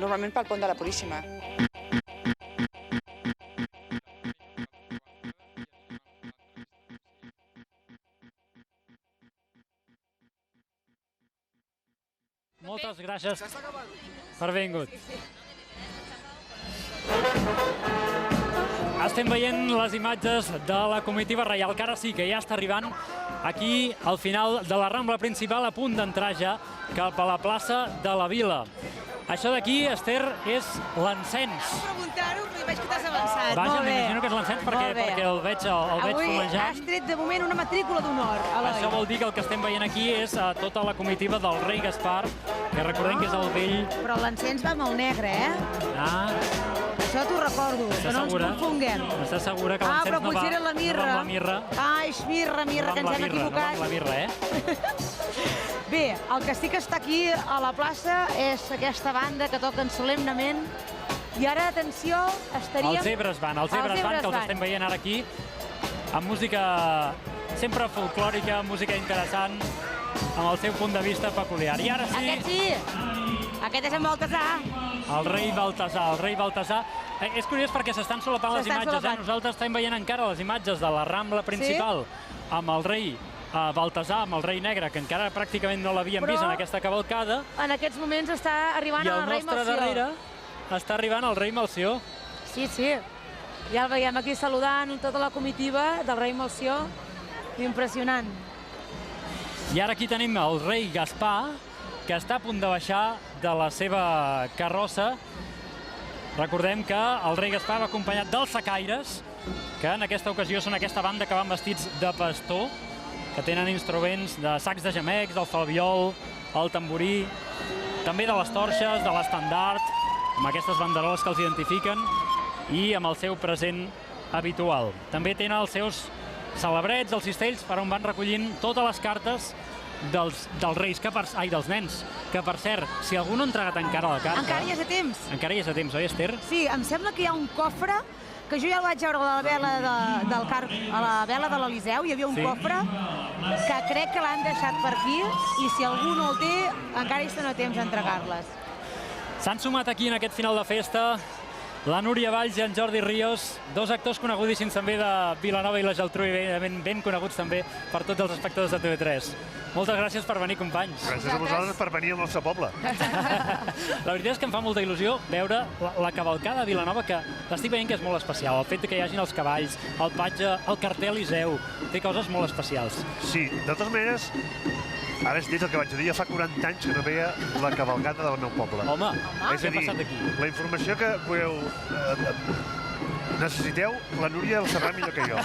Normalment pel pont de la Puríssima. Moltes gràcies per haver vingut. Estem veient les imatges de la comitiva reial, que ara sí que ja està arribant aquí al final de la Rambla principal, a punt d'entrar ja cap a la plaça de la Vila. Això d'aquí, Esther, és l'encens. Preguntar-ho, perquè veig que t'has avançat. Vaja, m'imagino que és l'encens perquè el veig fumejant. Avui has tret de moment una matrícula d'honor, Eloi. Això vol dir que el que estem veient aquí és tota la comitiva del rei Gaspar, que recordem que és el vell... Però l'encens va amb el negre, eh? Ah. Això t'ho recordo, que no ens confonguem. Estàs segura que l'encens no va potser era la mirra. amb la mirra? Ai, mirra, que ens hem equivocat. No amb la mirra, eh? Bé, el que sí que està aquí a la plaça és aquesta banda que toquen solemnement. I ara, atenció, estaríem... Els Zebres Band, que els estem veient ara aquí, amb música sempre folclòrica, música interessant, amb el seu punt de vista peculiar. I ara sí... Aquest sí! Aquest és en Baltasar. El rei Baltasar. És curiós perquè s'estan solapant les imatges, eh? Nosaltres estem veient encara les imatges de la Rambla principal amb el rei Baltasar, amb el rei negre, que encara pràcticament no l'havíem vist en aquesta cavalcada. En aquests moments està arribant el rei Melcior. I al nostre darrere està arribant el rei Melcior. Sí. Ja el veiem aquí saludant tota la comitiva del rei Melcior. Impressionant. I ara aquí tenim el rei Gaspar, que està a punt de baixar de la seva carrossa. Recordem que el rei Gaspar va acompanyat dels secaires, que en aquesta ocasió són aquesta banda que van vestits de pastor, que tenen instruments de sacs de gemecs, del falbiol, el tamborí, també de les torxes, de l'estandard, amb aquestes banderoles que els identifiquen i amb el seu present habitual. També tenen els seus celebrets, els cistells, per on van recollint totes les cartes dels reis, dels nens, que per cert, si algú no ha entregat encara la carta... Encara hi és a temps. Encara hi és a temps, oi, Esther? Sí, em sembla que hi ha un cofre, que jo ja el vaig veure a la vela de l'Eliseu, hi havia un cofre que crec que l'han deixat per aquí, i si algú no el té, encara hi estan a temps d'entregar-les. S'han sumat aquí en aquest final de festa la Núria Valls i en Jordi Ríos, dos actors conegudíssims també de Vilanova i la Geltrú i ben coneguts també per tots els espectadors de TV3. Moltes gràcies per venir, companys. Gràcies a vosaltres per venir al nostre poble. La veritat és que em fa molta il·lusió veure la cavalcada a Vilanova, que l'estic veient que és molt especial. El fet que hi hagin els cavalls, el patge, el carter Eliseu, té coses molt especials. Sí, de totes maneres, ara és dit el que vaig dir, ja fa 40 anys que no veia la cavalcada del meu poble. Home, què ha passat aquí? La informació que podeu necessiteu, la Núria el sabrà millor que jo.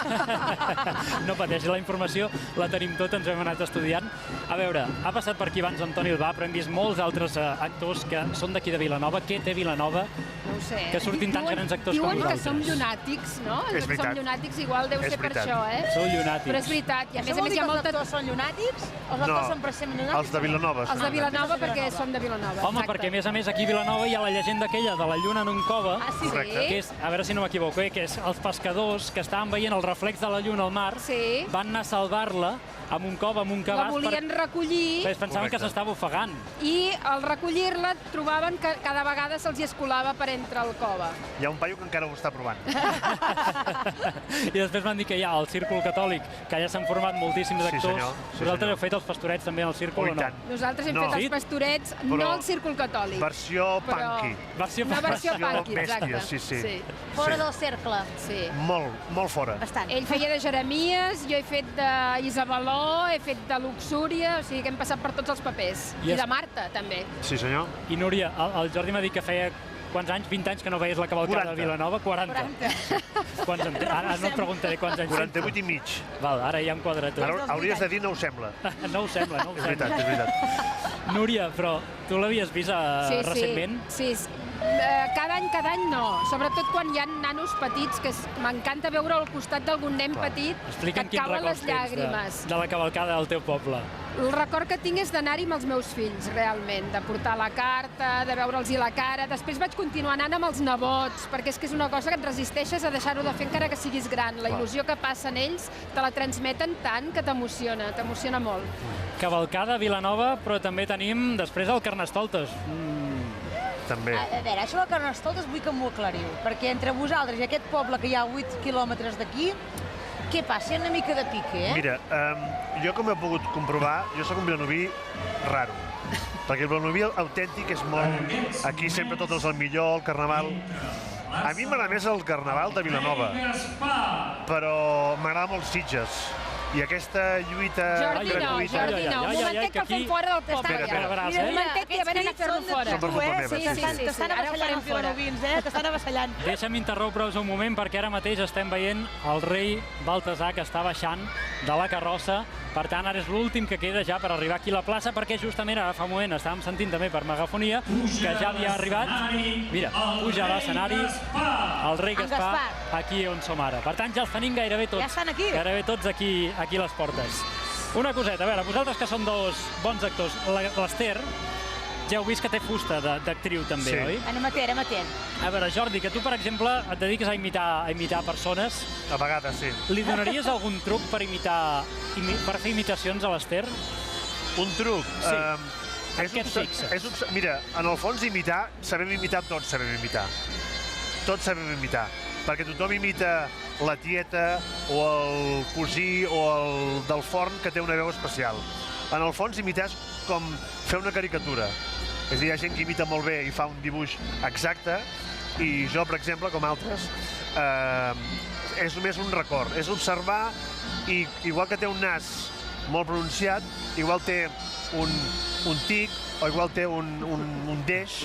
No pateixi, la informació la tenim tota, ens hem anat estudiant. A veure, ha passat per aquí abans Antoni Albà, però hem vist molts altres actors que són d'aquí de Vilanova. Què té Vilanova? No ho sé. Que surtin tants grans actors com vosaltres. Diuen que som llunàtics, no? És veritat. Som llunàtics, igual deu ser per això, eh? Sou llunàtics. Però és veritat, i a més hi ha molta... Els actors són llunàtics? Els actors són precisament llunàtics? Els de Vilanova. Els de Vilanova perquè som de Vilanova. Home, perquè a més aquí a Vilanova hi ha la llegenda aquella de la lluna en un cova, que és, a veure si no m'equivoco, Bé, que és els pescadors que estaven veient el reflex de la lluna al mar, van anar a salvar-la amb un cop, amb un cabàs. La volien recollir. Es pensaven que s'estava ofegant. I al recollir-la trobaven que cada vegada se'ls escolava per entre el cova. Hi ha un paio que encara ho està provant. I després van dir que hi ha el Círcul Catòlic, que ja s'han format moltíssims actors. senyor. Vosaltres heu fet els pastorets també al Círcul o no? Nosaltres hem fet els pastorets, no al Círcul Catòlic. Versió punky. Una versió punky, exacte. Bèstia, sí. Fora del cercle. Sí. Molt fora. Bastant. Ell feia de Jeremies, jo he fet d'Isabeló, he fet de Luxúria, o sigui que hem passat per tots els papers. I de Marta, també. Sí, senyor. I Núria, el Jordi m'ha dit que feia quants anys? 20 anys que no veies la cavalcada de Vilanova? 40. Ara no et preguntaré quants anys. 48 i mig. Val, ara ja em quadra tot. Ara hauries de dir no ho sembla. No ho sembla, no ho sembla. És veritat. Núria, però tu l'havies vist recentment? Sí. Cada any no. Sobretot quan hi ha nanos petits, que m'encanta veure al costat d'algun nen petit que et cauen les llàgrimes. De la cavalcada del teu poble. El record que tinc és d'anar-hi amb els meus fills, realment, de portar la carta, de veure'ls la cara. Després vaig continuar anant amb els nebots, perquè és que és una cosa que et resisteixes a deixar-ho de fer encara que siguis gran. La il·lusió que passen ells te la transmeten tant que t'emociona molt. Cavalcada a Vilanova, però també tenim després el Carnestoltes. També. A veure, això del Carnestoltes vull que m'ho aclariu, perquè entre vosaltres i aquest poble que hi ha a 8 quilòmetres d'aquí, què passa? Hi ha una mica de pique, eh? Mira, jo com he pogut comprovar, jo soc un vilanoví raro. Perquè el vilanoví autèntic és molt... Aquí sempre tot és el millor, el carnaval... A mi m'agrada més el carnaval de Vilanova, però m'agrada molt Sitges. I aquesta lluita gratuïta... Jordi, no. Un momentet que el fem fora del poble. Un momentet que ja venen a fer-lo fora. Són per culpa meva, sí. T'estan avassallant els vilanovins, T'estan avassallant. Deixa'm interrompre-us un moment, perquè ara mateix estem veient el rei Baltasar, que està baixant de la carrossa. Per tant, ara és l'últim que queda ja per arribar aquí a la plaça, perquè justament ara fa un moment estàvem sentint també per megafonia que ja havia arribat. Mira, puja a l'escenari el rei Gaspar, aquí on som ara. Per tant, ja els tenim gairebé tots. Ja estan aquí. Gairebé tots aquí a les portes. Una coseta, a veure, vosaltres que som dos bons actors, l'Ester, ja heu vist que té fusta d'actriu també, oi? Amateur. A veure, Jordi, que tu, per exemple, et dediques a imitar persones. A vegades, sí. Li donaries algun truc per fer imitacions a l'Ester? Un truc? Sí. En què et fixes? Mira, en el fons sabem imitar, tots sabem imitar. Tots sabem imitar. Perquè tothom imita la tieta o el cosí o el del forn que té una veu especial. En el fons imitar és com fer una caricatura. És a dir, hi ha gent que imita molt bé i fa un dibuix exacte, i jo, per exemple, com altres, és només un record. És observar, i igual que té un nas molt pronunciat, igual té un tic, o igual té un deix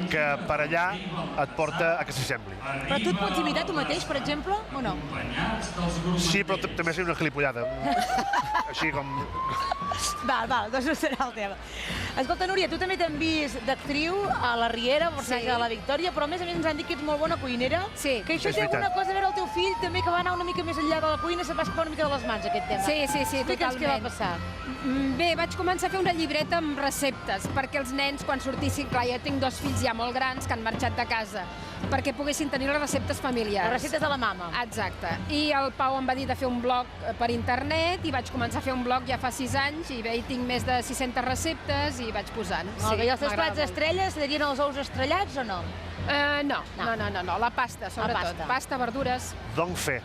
que per allà et porta a que s'hi sembli. Però tu et pots imitar tu mateix, per exemple, o no? Sí, però també soy una gilipollada. Així com... Val, doncs no serà el tema. Escolta, Núria, tu també t'hem vist d'actriu a la Riera, personatge de la Victòria, però a més ens han dit que ets molt bona cuinera. Sí. Que això té alguna cosa a veure el teu fill, també, que va anar una mica més enllà de la cuina, se'n va escapar una mica de les mans, aquest tema. Sí, Explica'ns què va passar. Bé, vaig començar a fer una llibreta amb receptes, perquè els nens, quan sortissin, clar, jo tinc dos fills ja molt grans que han marxat de casa, perquè poguessin tenir les receptes familiars. Les receptes de la mama. Exacte. I el Pau em va dir de fer un blog per internet, i vaig començar a fer un blog ja fa 6 anys, i bé, hi tinc més de 600 receptes, i vaig posant. I els teus plats estrelles serien els ous estrellats o no? No, la pasta, sobretot. Pasta, verdures. Dong Fe.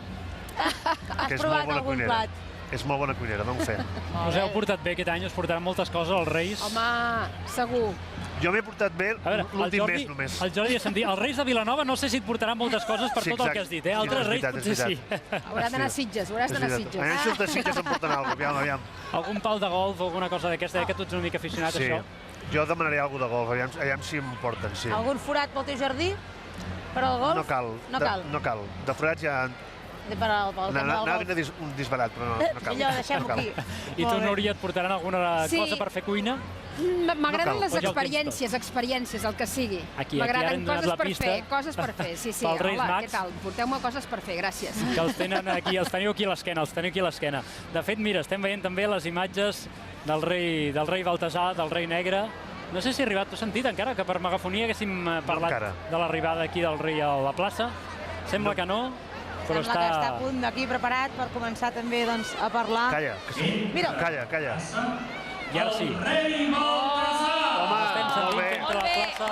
Has provat algun plat? És molt bona cuinera, Dong Fe. Us heu portat bé aquest any, us portaran moltes coses als Reis. Home, segur. Jo m'he portat bé l'últim mes només. El Jordi ha sentit, els Reis de Vilanova no sé si et portaran moltes coses per tot el que has dit, Altres Reis potser sí. Hauràs d'anar a Sitges, hauràs d'anar a Sitges. A els de Sitges em porten alguna cosa, aviam. Algun pal de golf o alguna cosa d'aquesta, que tu ets una mica aficionat a això? Jo demanaré alguna de golf, aviam si em porten, sí. Algun forat pel teu jardí? Per al golf? No cal. De forats ja... Anava a dir un disbarat, però no cal. Millor, deixem-ho aquí. I tu, Núria, et portaran alguna cosa per fer cuina? M'agraden les experiències, el que sigui. M'agraden coses per fer, sí. Hola, què tal? Porteu-me coses per fer, gràcies. Que els tenen aquí, els teniu aquí a l'esquena, De fet, mira, estem veient també les imatges del rei Baltasar, del rei Negre. No sé si ha arribat, t'ho has sentit encara, que per megafonia haguéssim parlat de l'arribada aquí del rei a la plaça? Sembla que no, però Sembla que està a punt d'aquí preparat per començar també a parlar. Calla, Mira. calla. I ara sí. Home, estem sentint entre la plaça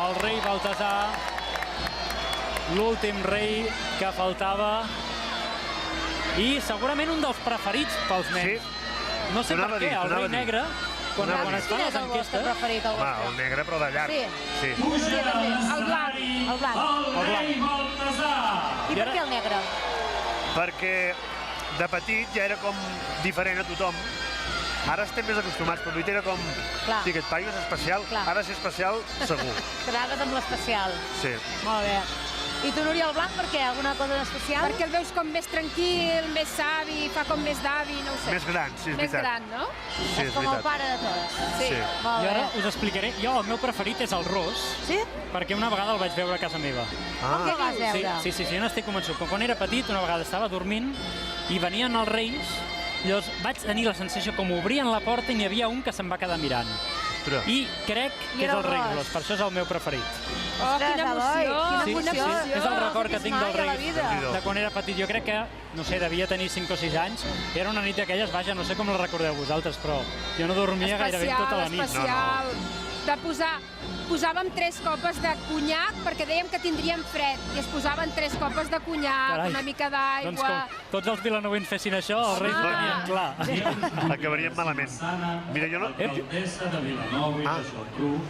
el rei Baltasar, l'últim rei que faltava i segurament un dels preferits pels nens. No sé per què, el rei negre, quan es fan les enquestes... El negre, però de llarg. Sí, el blanc. I per què el negre? Perquè de petit ja era com diferent a tothom. Ara estem més acostumats, però lluita era com... Sí, aquest paio és especial, ha de ser especial segur. Quedaves amb l'especial. Sí. Molt bé. I tu, Núria, el blanc, per què? Alguna cosa especial? Perquè el veus com més tranquil, més savi, fa com més d'avi, no ho sé. Més gran, sí, és Més veritat. gran, no? Sí, és com el veritat. pare de tots. Sí. Molt I ara bé. us explicaré. Jo, el meu preferit és el ros. Sí? Perquè una vegada el vaig veure a casa meva. Com que el vas veure? Sí, jo n'estic convençut. Quan era petit, una vegada estava dormint i venien els reis, llavors vaig tenir la sensació com obrien la porta i n'hi havia un que se'n va quedar mirant. I crec que és el rei Ros, per això és el meu preferit. Oh, quina emoció! Sí, és el record que tinc del rei de quan era petit. Jo crec que, no sé, devia tenir 5 o 6 anys. Era una nit d'aquelles, vaja, no sé com la recordeu vosaltres, però jo no dormia gairebé tota la nit. Especial. De posàvem 3 copes de conyac perquè dèiem que tindríem fred i es posaven 3 copes de conyac, una mica d'aigua... Doncs com tots els vilanovins fessin això, els reis ho tenien clar. Acabaríem malament. Mira, jo no...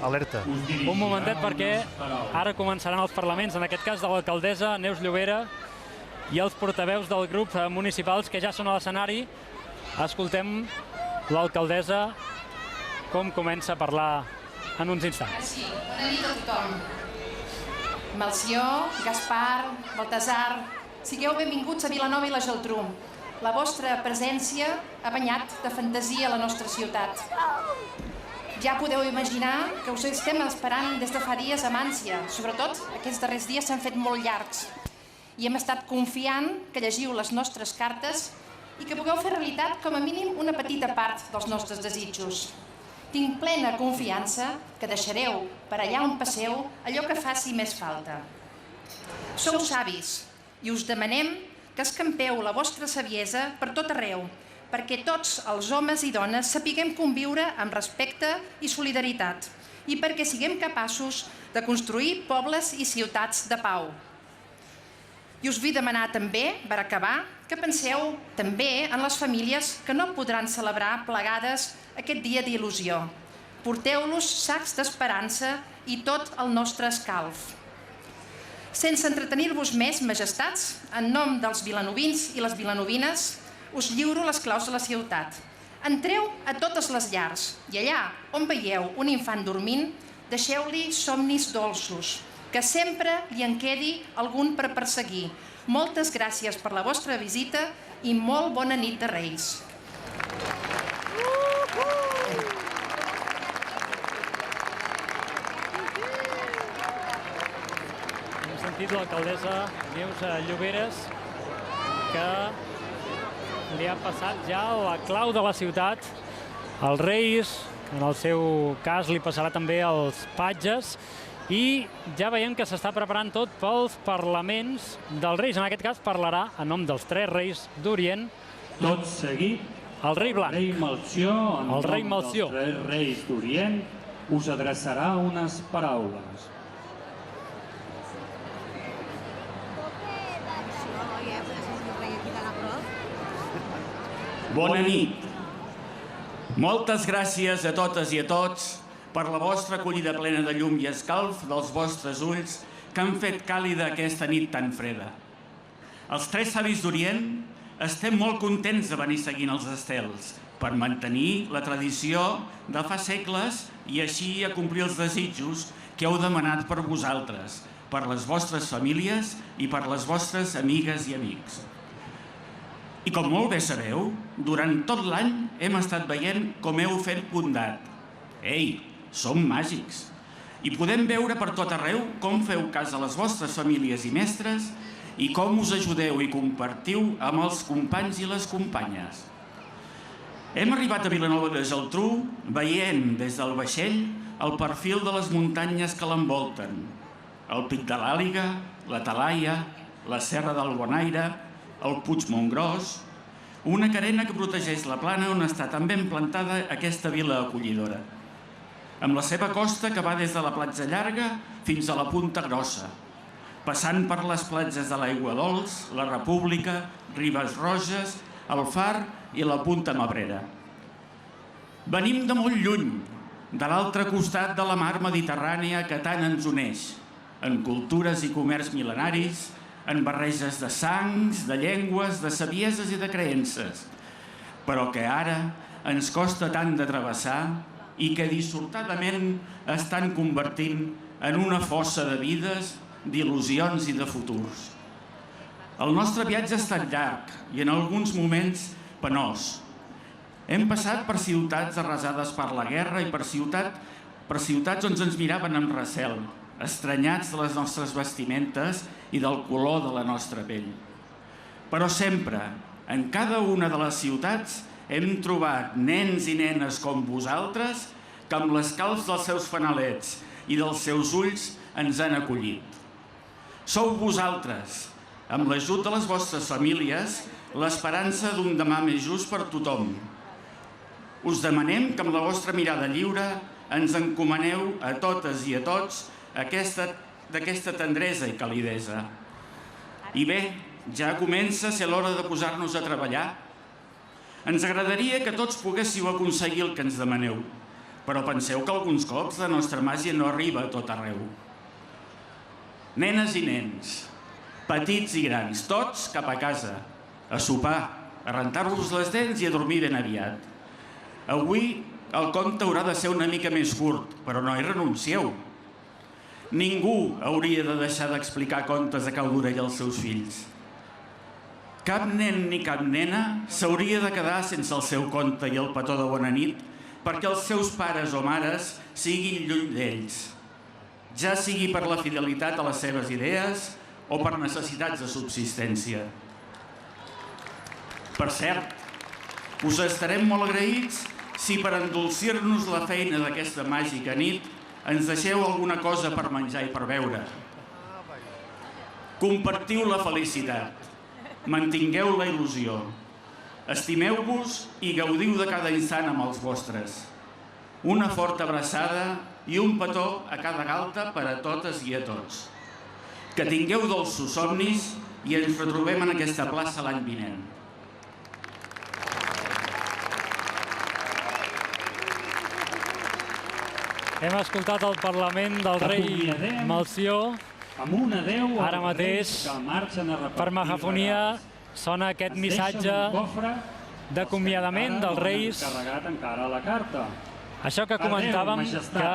Alerta. Un momentet, perquè ara començaran els parlaments, en aquest cas de l'alcaldessa Neus Llobera i els portaveus del grup municipals que ja són a l'escenari. Escoltem l'alcaldessa com comença a parlar en uns instants. Sí, bona nit a tothom. Melcior, Gaspar, Baltasar, sigueu benvinguts a Vilanova i la Geltrú. La vostra presència ha banyat de fantasia la nostra ciutat. Ja podeu imaginar que us estem esperant des de fa dies amb ànsia. Sobretot, aquests darrers dies s'han fet molt llargs. I hem estat confiant que llegiu les nostres cartes i que pugueu fer realitat com a mínim una petita part dels nostres desitjos. Tinc plena confiança que deixareu per allà on passeu allò que faci més falta. Sou savis i us demanem que escampeu la vostra saviesa per tot arreu, perquè tots els homes i dones sapiguem conviure amb respecte i solidaritat i perquè siguem capaços de construir pobles i ciutats de pau. I us vull demanar també, per acabar, que penseu també en les famílies que no podran celebrar plegades aquest dia d'il·lusió. Porteu-los sacs d'esperança i tot el nostre escalf. Sense entretenir-vos més, majestats, en nom dels vilanovins i les vilanovines, us lliuro les claus de la ciutat. Entreu a totes les llars i allà on veieu un infant dormint, deixeu-li somnis dolços, que sempre li en quedi algun per perseguir. Moltes gràcies per la vostra visita i molt bona nit de Reis. Hem sentit l'alcaldessa Neus Lloberes que li ha passat ja la clau de la ciutat als Reis, en el seu cas li passarà també als patges, i ja veiem que s'està preparant tot pels parlaments dels Reis. En aquest cas parlarà en nom dels 3 Reis d'Orient. Tot seguit, el rei blanc. Rei Melcior, en el rei nom Melcior. dels 3 Reis d'Orient, us adreçarà unes paraules. Bona nit. Moltes gràcies a totes i a tots per la vostra acollida plena de llum i escalf dels vostres ulls que han fet càlida aquesta nit tan freda. Els 3 savis d'Orient estem molt contents de venir seguint els estels per mantenir la tradició de fa segles i així a complir els desitjos que heu demanat per vosaltres, per les vostres famílies i per les vostres amigues i amics. I com molt bé sabeu, durant tot l'any hem estat veient com heu fet bondat. Ei, som màgics. I podem veure per tot arreu com feu cas a les vostres famílies i mestres i com us ajudeu i compartiu amb els companys i les companyes. Hem arribat a Vilanova i la Geltrú veient des del vaixell el perfil de les muntanyes que l'envolten. el Pic de l'Àliga, la Talaia, la Serra del Bonaire, el Puig Montgròs, una carena que protegeix la plana on està tan ben plantada aquesta vila acollidora, amb la seva costa que va des de la platja llarga fins a la Punta Grossa, passant per les platges de l'Aigua Dols, la República, Ribes Roges, el Far i la Punta Mabrera. Venim de molt lluny, de l'altre costat de la mar Mediterrània que tant ens uneix, en cultures i comerç mil·lenaris, en barreges de sangs, de llengües, de sabieses i de creences, però que ara ens costa tant de travessar i que dissortadament estan convertint en una fossa de vides, d'il·lusions i de futurs. El nostre viatge ha estat llarg i en alguns moments penós. Hem passat per ciutats arrasades per la guerra i per ciutats on ens miraven amb recel, estranyats de les nostres vestimentes i del color de la nostra pell. Però sempre, en cada una de les ciutats, hem trobat nens i nenes com vosaltres que amb l'escalf dels seus fanalets i dels seus ulls ens han acollit. Sou vosaltres, amb l'ajut de les vostres famílies, l'esperança d'un demà més just per tothom. Us demanem que amb la vostra mirada lliure ens encomaneu a totes i a tots d'aquesta tendresa i calidesa. I bé, ja comença a ser l'hora de posar-nos a treballar. Ens agradaria que tots poguéssiu aconseguir el que ens demaneu, però penseu que alguns cops la nostra màgia no arriba a tot arreu. Nenes i nens, petits i grans, tots cap a casa, a sopar, a rentar-vos les dents i a dormir ben aviat. Avui el conte haurà de ser una mica més curt, però no hi renuncieu. Ningú hauria de deixar d'explicar contes a cau d'orella als seus fills. Cap nen ni cap nena s'hauria de quedar sense el seu conte i el petó de bona nit perquè els seus pares o mares siguin lluny d'ells, ja sigui per la fidelitat a les seves idees o per necessitats de subsistència. Per cert, us estarem molt agraïts si per endolcir-nos la feina d'aquesta màgica nit ens deixeu alguna cosa per menjar i per beure. Compartiu la felicitat, mantingueu la il·lusió, estimeu-vos i gaudiu de cada instant amb els vostres. Una forta abraçada i un petó a cada galta per a totes i a tots. Que tingueu dolços somnis i ens retrobem en aquesta plaça l'any vinent. Hem escoltat el Parlament del rei Melcior. Ara mateix, per megafonia, sona aquest missatge d'acomiadament dels reis. Això que comentàvem, que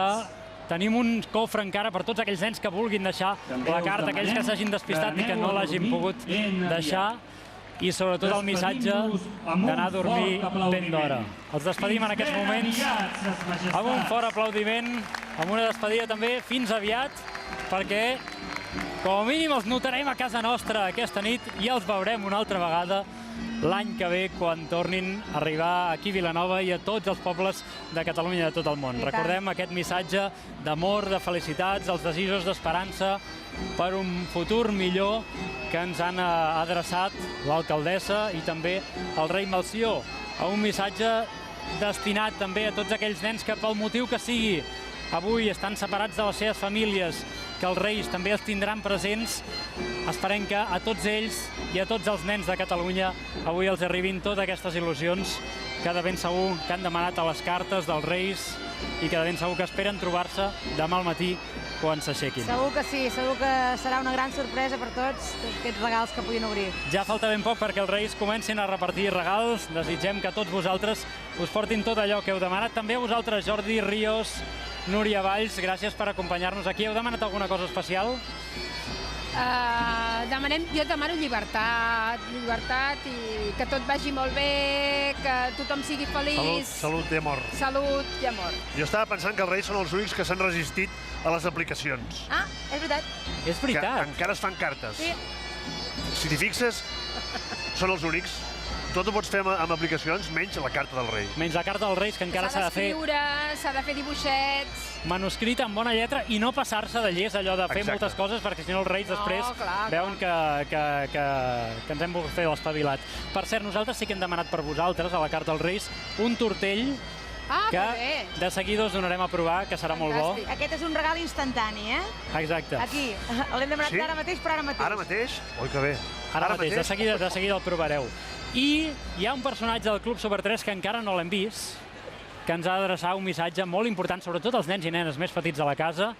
tenim un cofre encara per tots aquells nens que vulguin deixar la carta, aquells que s'hagin despistat i que no l'hagin pogut deixar, i sobretot el missatge d'anar a dormir ben d'hora. Els despedim en aquests moments amb un fort aplaudiment, amb una despedida també fins aviat, perquè com a mínim els notarem a casa nostra aquesta nit i els veurem una altra vegada l'any que ve quan tornin a arribar aquí a Vilanova i a tots els pobles de Catalunya i de tot el món. Recordem aquest missatge d'amor, de felicitats, els desitjos d'esperança per un futur millor que ens han adreçat l'alcaldessa i també el rei Melcior, a un missatge destinat també a tots aquells nens que pel motiu que sigui avui estan separats de les seves famílies, que els reis també els tindran presents. Esperem que a tots ells i a tots els nens de Catalunya avui els arribin totes aquestes il·lusions que de ben segur que han demanat a les cartes dels reis i que de ben segur que esperen trobar-se demà al matí quan s'aixequin. Segur que sí, segur que serà una gran sorpresa per tots aquests regals que puguin obrir. Ja falta ben poc perquè els reis comencin a repartir regals. Desitgem que tots vosaltres us portin tot allò que heu demanat. També a vosaltres, Jordi Ríos, Núria Valls, gràcies per acompanyar-nos aquí. Heu demanat alguna cosa especial? Jo demano llibertat i que tot vagi molt bé, que tothom sigui feliç. Salut i amor. Salut i amor. Jo estava pensant que els reis són els únics que s'han resistit a les aplicacions. Ah, és veritat. És veritat. Que encara es fan cartes. Sí. Si t'hi fixes, són els únics. Tot ho pots fer amb aplicacions, menys la carta dels Reis. Menys la carta dels Reis, que encara s'ha de fer... s'ha de fer dibuixets... manuscrit amb bona lletra i no passar-se de llest allò de fer moltes coses, perquè si no els Reis després veuen que ens hem volgut fer l'espavilat. Per cert, nosaltres sí que hem demanat per vosaltres, a la carta dels Reis, un tortell que de seguida us donarem a provar, que serà molt bo. Aquest és un regal instantani, eh? Exacte. Aquí, l'hem demanat ara mateix, però ara mateix. Ara mateix? Oi, que bé. Ara mateix, de seguida el provareu. I hi ha un personatge del Club Super 3 que encara no l'hem vist, que ens ha d'adreçar un missatge molt important, sobretot als nens i nenes més petits de la casa.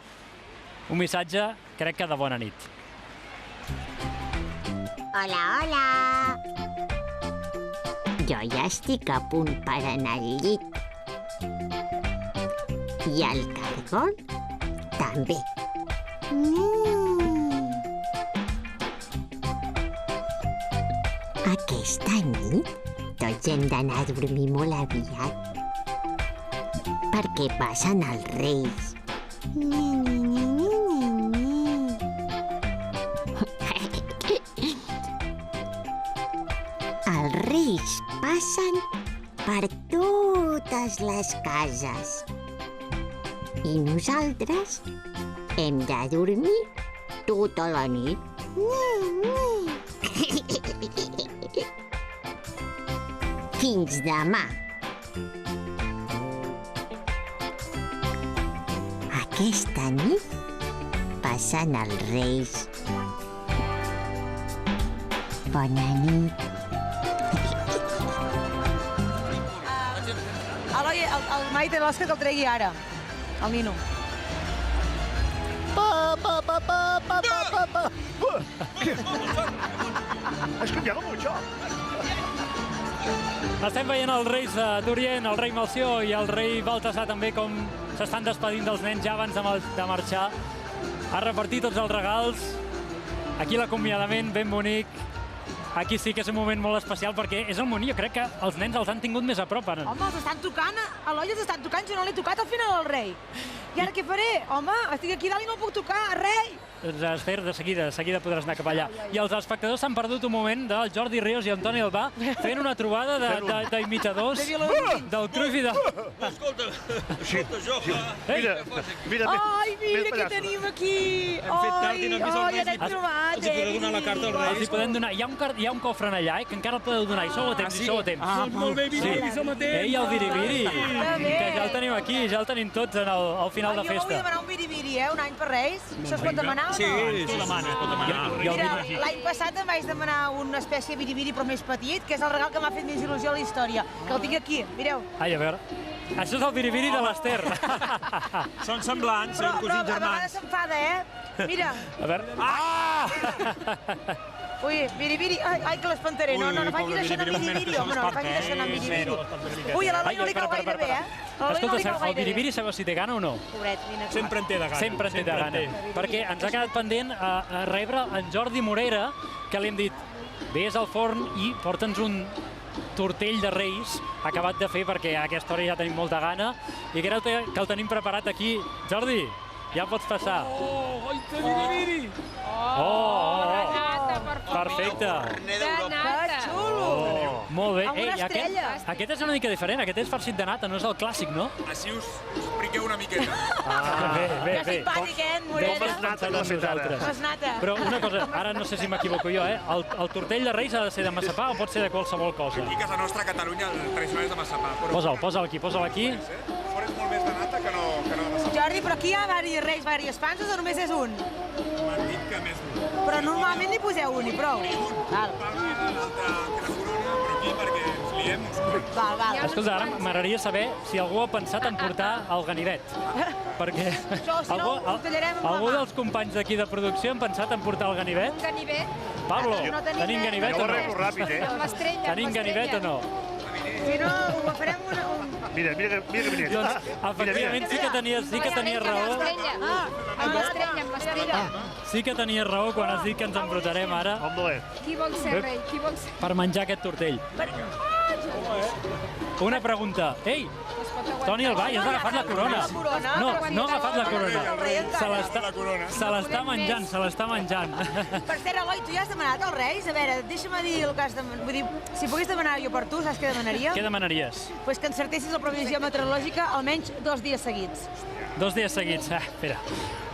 Un missatge, crec que de bona nit. Hola, hola! Jo ja estic a punt per anar al llit. I el cargol també. Aquesta nit tots hem d'anar a dormir molt aviat perquè passen els Reis. Els Reis passen per totes les cases i nosaltres hem de dormir tota la nit. Fins demà. Aquesta nit passen els Reis. Bona nit. Eloi, el Maite de l'Òscar que el tregui ara, el nino. Has canviat mucho. Estem veient els Reis d'Orient, el rei Melcior i el rei Baltasar també, com s'estan despedint dels nens ja abans de marxar. Ha repartit tots els regals. Aquí l'acomiadament, ben bonic. Aquí sí que és un moment molt especial perquè és el moment, jo crec que els nens els han tingut més a prop. Home, els estan tocant, Eloi els estan tocant, jo no l'he tocat al final al rei. I ara què faré? Home, estic aquí dalt i no el puc tocar, rei! Doncs Esther, de seguida podràs anar cap allà. I els espectadors s'han perdut un moment del Jordi Ríos i Antoni Albà fent una trobada d'imitadors del Cruyff i de... Escolta, jo... Mira, ai, mira què tenim aquí! Hem fet tard i no hem vist el Reis. L'hem trobat, Els hi podeu donar la carta als Reis? Els hi podem donar. Hi ha un cofre allà, que encara el podeu donar, i sou a temps, i sou a temps. Molt bé, biribiri, som a temps. Ei, el biribiri, que ja el tenim aquí, ja el tenim tots al final de festa. Jo vull demanar un biribiri, un any per Reis. Això es pot demanar o no? Sí, tot demana. Mira, l'any passat em vaig demanar una espècie de biribiri, però més petit, que és el regal que m'ha fet més il·lusió a la història. Que el tinc aquí, mireu. Ai, a veure. Això és el biribiri de l'Ester. Són semblants, són cosins germans. Però a vegades s'enfada, Mira. A veure. Ui, biribiri. Ai, que l'espantaré. No facis això anar biribiri, home, no facis això anar biribiri. Ui, a l'Eloi no li cau gaire bé, Escolta, el biribiri sabeu si té gana o no? Pobret, vine. Sempre en té de gana. Sempre en té de gana. Perquè ens ha quedat pendent a rebre en Jordi Morera, que li hem dit, vés al forn i porta'ns un tortell de Reis acabat de fer, perquè a aquesta hora ja tenim molta gana, i crec que el tenim preparat aquí. Jordi, ja pots passar. Ai, que biribiri! Perfecte. Que xulo! Molt bé. Amb una estrella. Aquest és una mica diferent, aquest és farcit de nata, no és el clàssic, no? Així us expliqueu una miqueta. Bé. Que simpàtic, Morera? Com has nata nosaltres. Com nata. Però una cosa, ara no sé si m'equivoco jo, el tortell de Reis ha de ser de massapà o pot ser de qualsevol cosa? Aquí a casa nostra, a Catalunya, el tradicional és de massapà. Posa'l aquí. Fora és molt més de nata que no de massapà. Jordi, però aquí hi ha diversos Reis, diverses panses o només és un? M'han dit que més d'un. Però normalment li poseu un i prou. Val. L'altre corona, però aquí perquè ens liem uns quants. Val. Escolta, ara m'agradaria saber si algú ha pensat en portar el ganivet. Perquè algú dels companys d'aquí de producció han pensat en portar el ganivet? Un ganivet? Pablo, tenim ganivet o no? Amb l'estrella. Tenim ganivet o no? Si no, ho farem Mira, Doncs, efectivament, sí que tenies raó. Amb l'estrella. Sí que tenies raó quan has dit que ens embrutarem ara. Qui vol ser rei? Per menjar aquest tortell. Una pregunta. Ei, Toni Albà, ja has agafat la corona. No ha agafat la corona. Se l'està menjant, se l'està menjant. Per cert, Eloi, tu ja has demanat als Reis? A veure, deixa'm dir el que has demanat. Vull dir, si pogués demanar jo per tu, saps què demanaria? Què demanaries? Pues que encertessis la previsió meteorològica almenys 2 dies seguits. 2 dies seguits. Espera.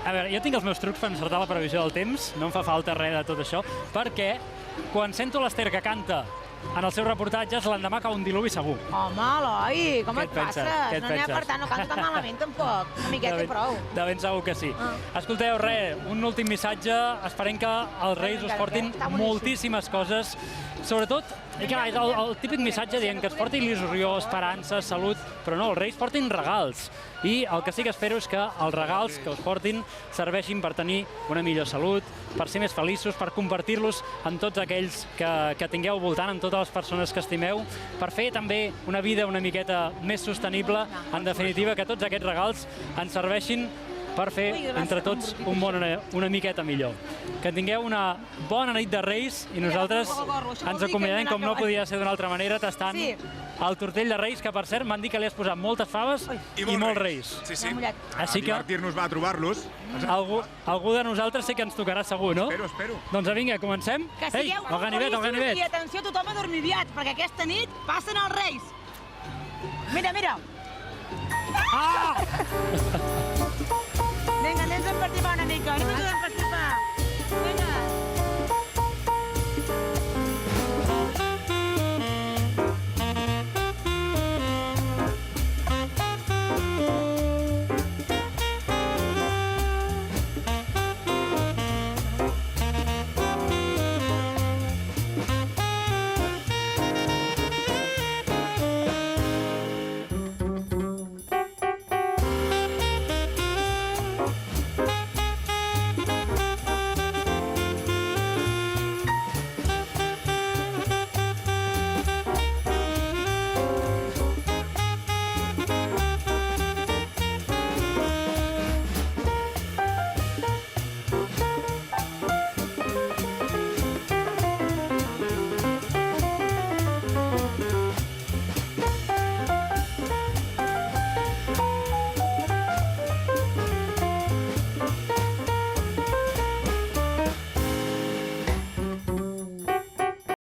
A veure, jo tinc els meus trucs per encertar la previsió del temps, no em fa falta res de tot això, perquè quan sento l'Ester que canta en els seus reportatges, l'endemà cau un diluvi segur. Home, Eloi, com et passes? Què et No n'hi ha penses? per tant, no canta tan malament tampoc. Una miqueta i prou. De ben segur que sí. Escolteu, un últim missatge. Esperem que els Reis us portin moltíssimes coses. Sobretot, el típic missatge dient que es porti il·lusió, esperança, salut, però no, els Reis portin regals. I el que sí que espero és que els regals que us portin serveixin per tenir una millor salut, per ser més feliços, per compartir-los amb tots aquells que tingueu al voltant, amb totes les persones que estimeu, per fer també una vida una miqueta més sostenible. En definitiva, que tots aquests regals ens serveixin per fer entre tots un món una miqueta millor. Que tingueu una bona nit de Reis i nosaltres ens acomiadem, com no podia ser d'una altra manera, tastant el tortell de Reis, que per cert m'han dit que li has posat moltes faves i molts Reis. Sí, sí. Així que divertir-nos va a trobar-los. algú de nosaltres sí que ens tocarà segur, no? Espero. Doncs vinga, comencem. Que sigueu molt feliços i atenció a tothom a dormir aviat, perquè aquesta nit passen els Reis. Mira, mira. Vinga, anem a participar una mica. Anem a participar. Vinga.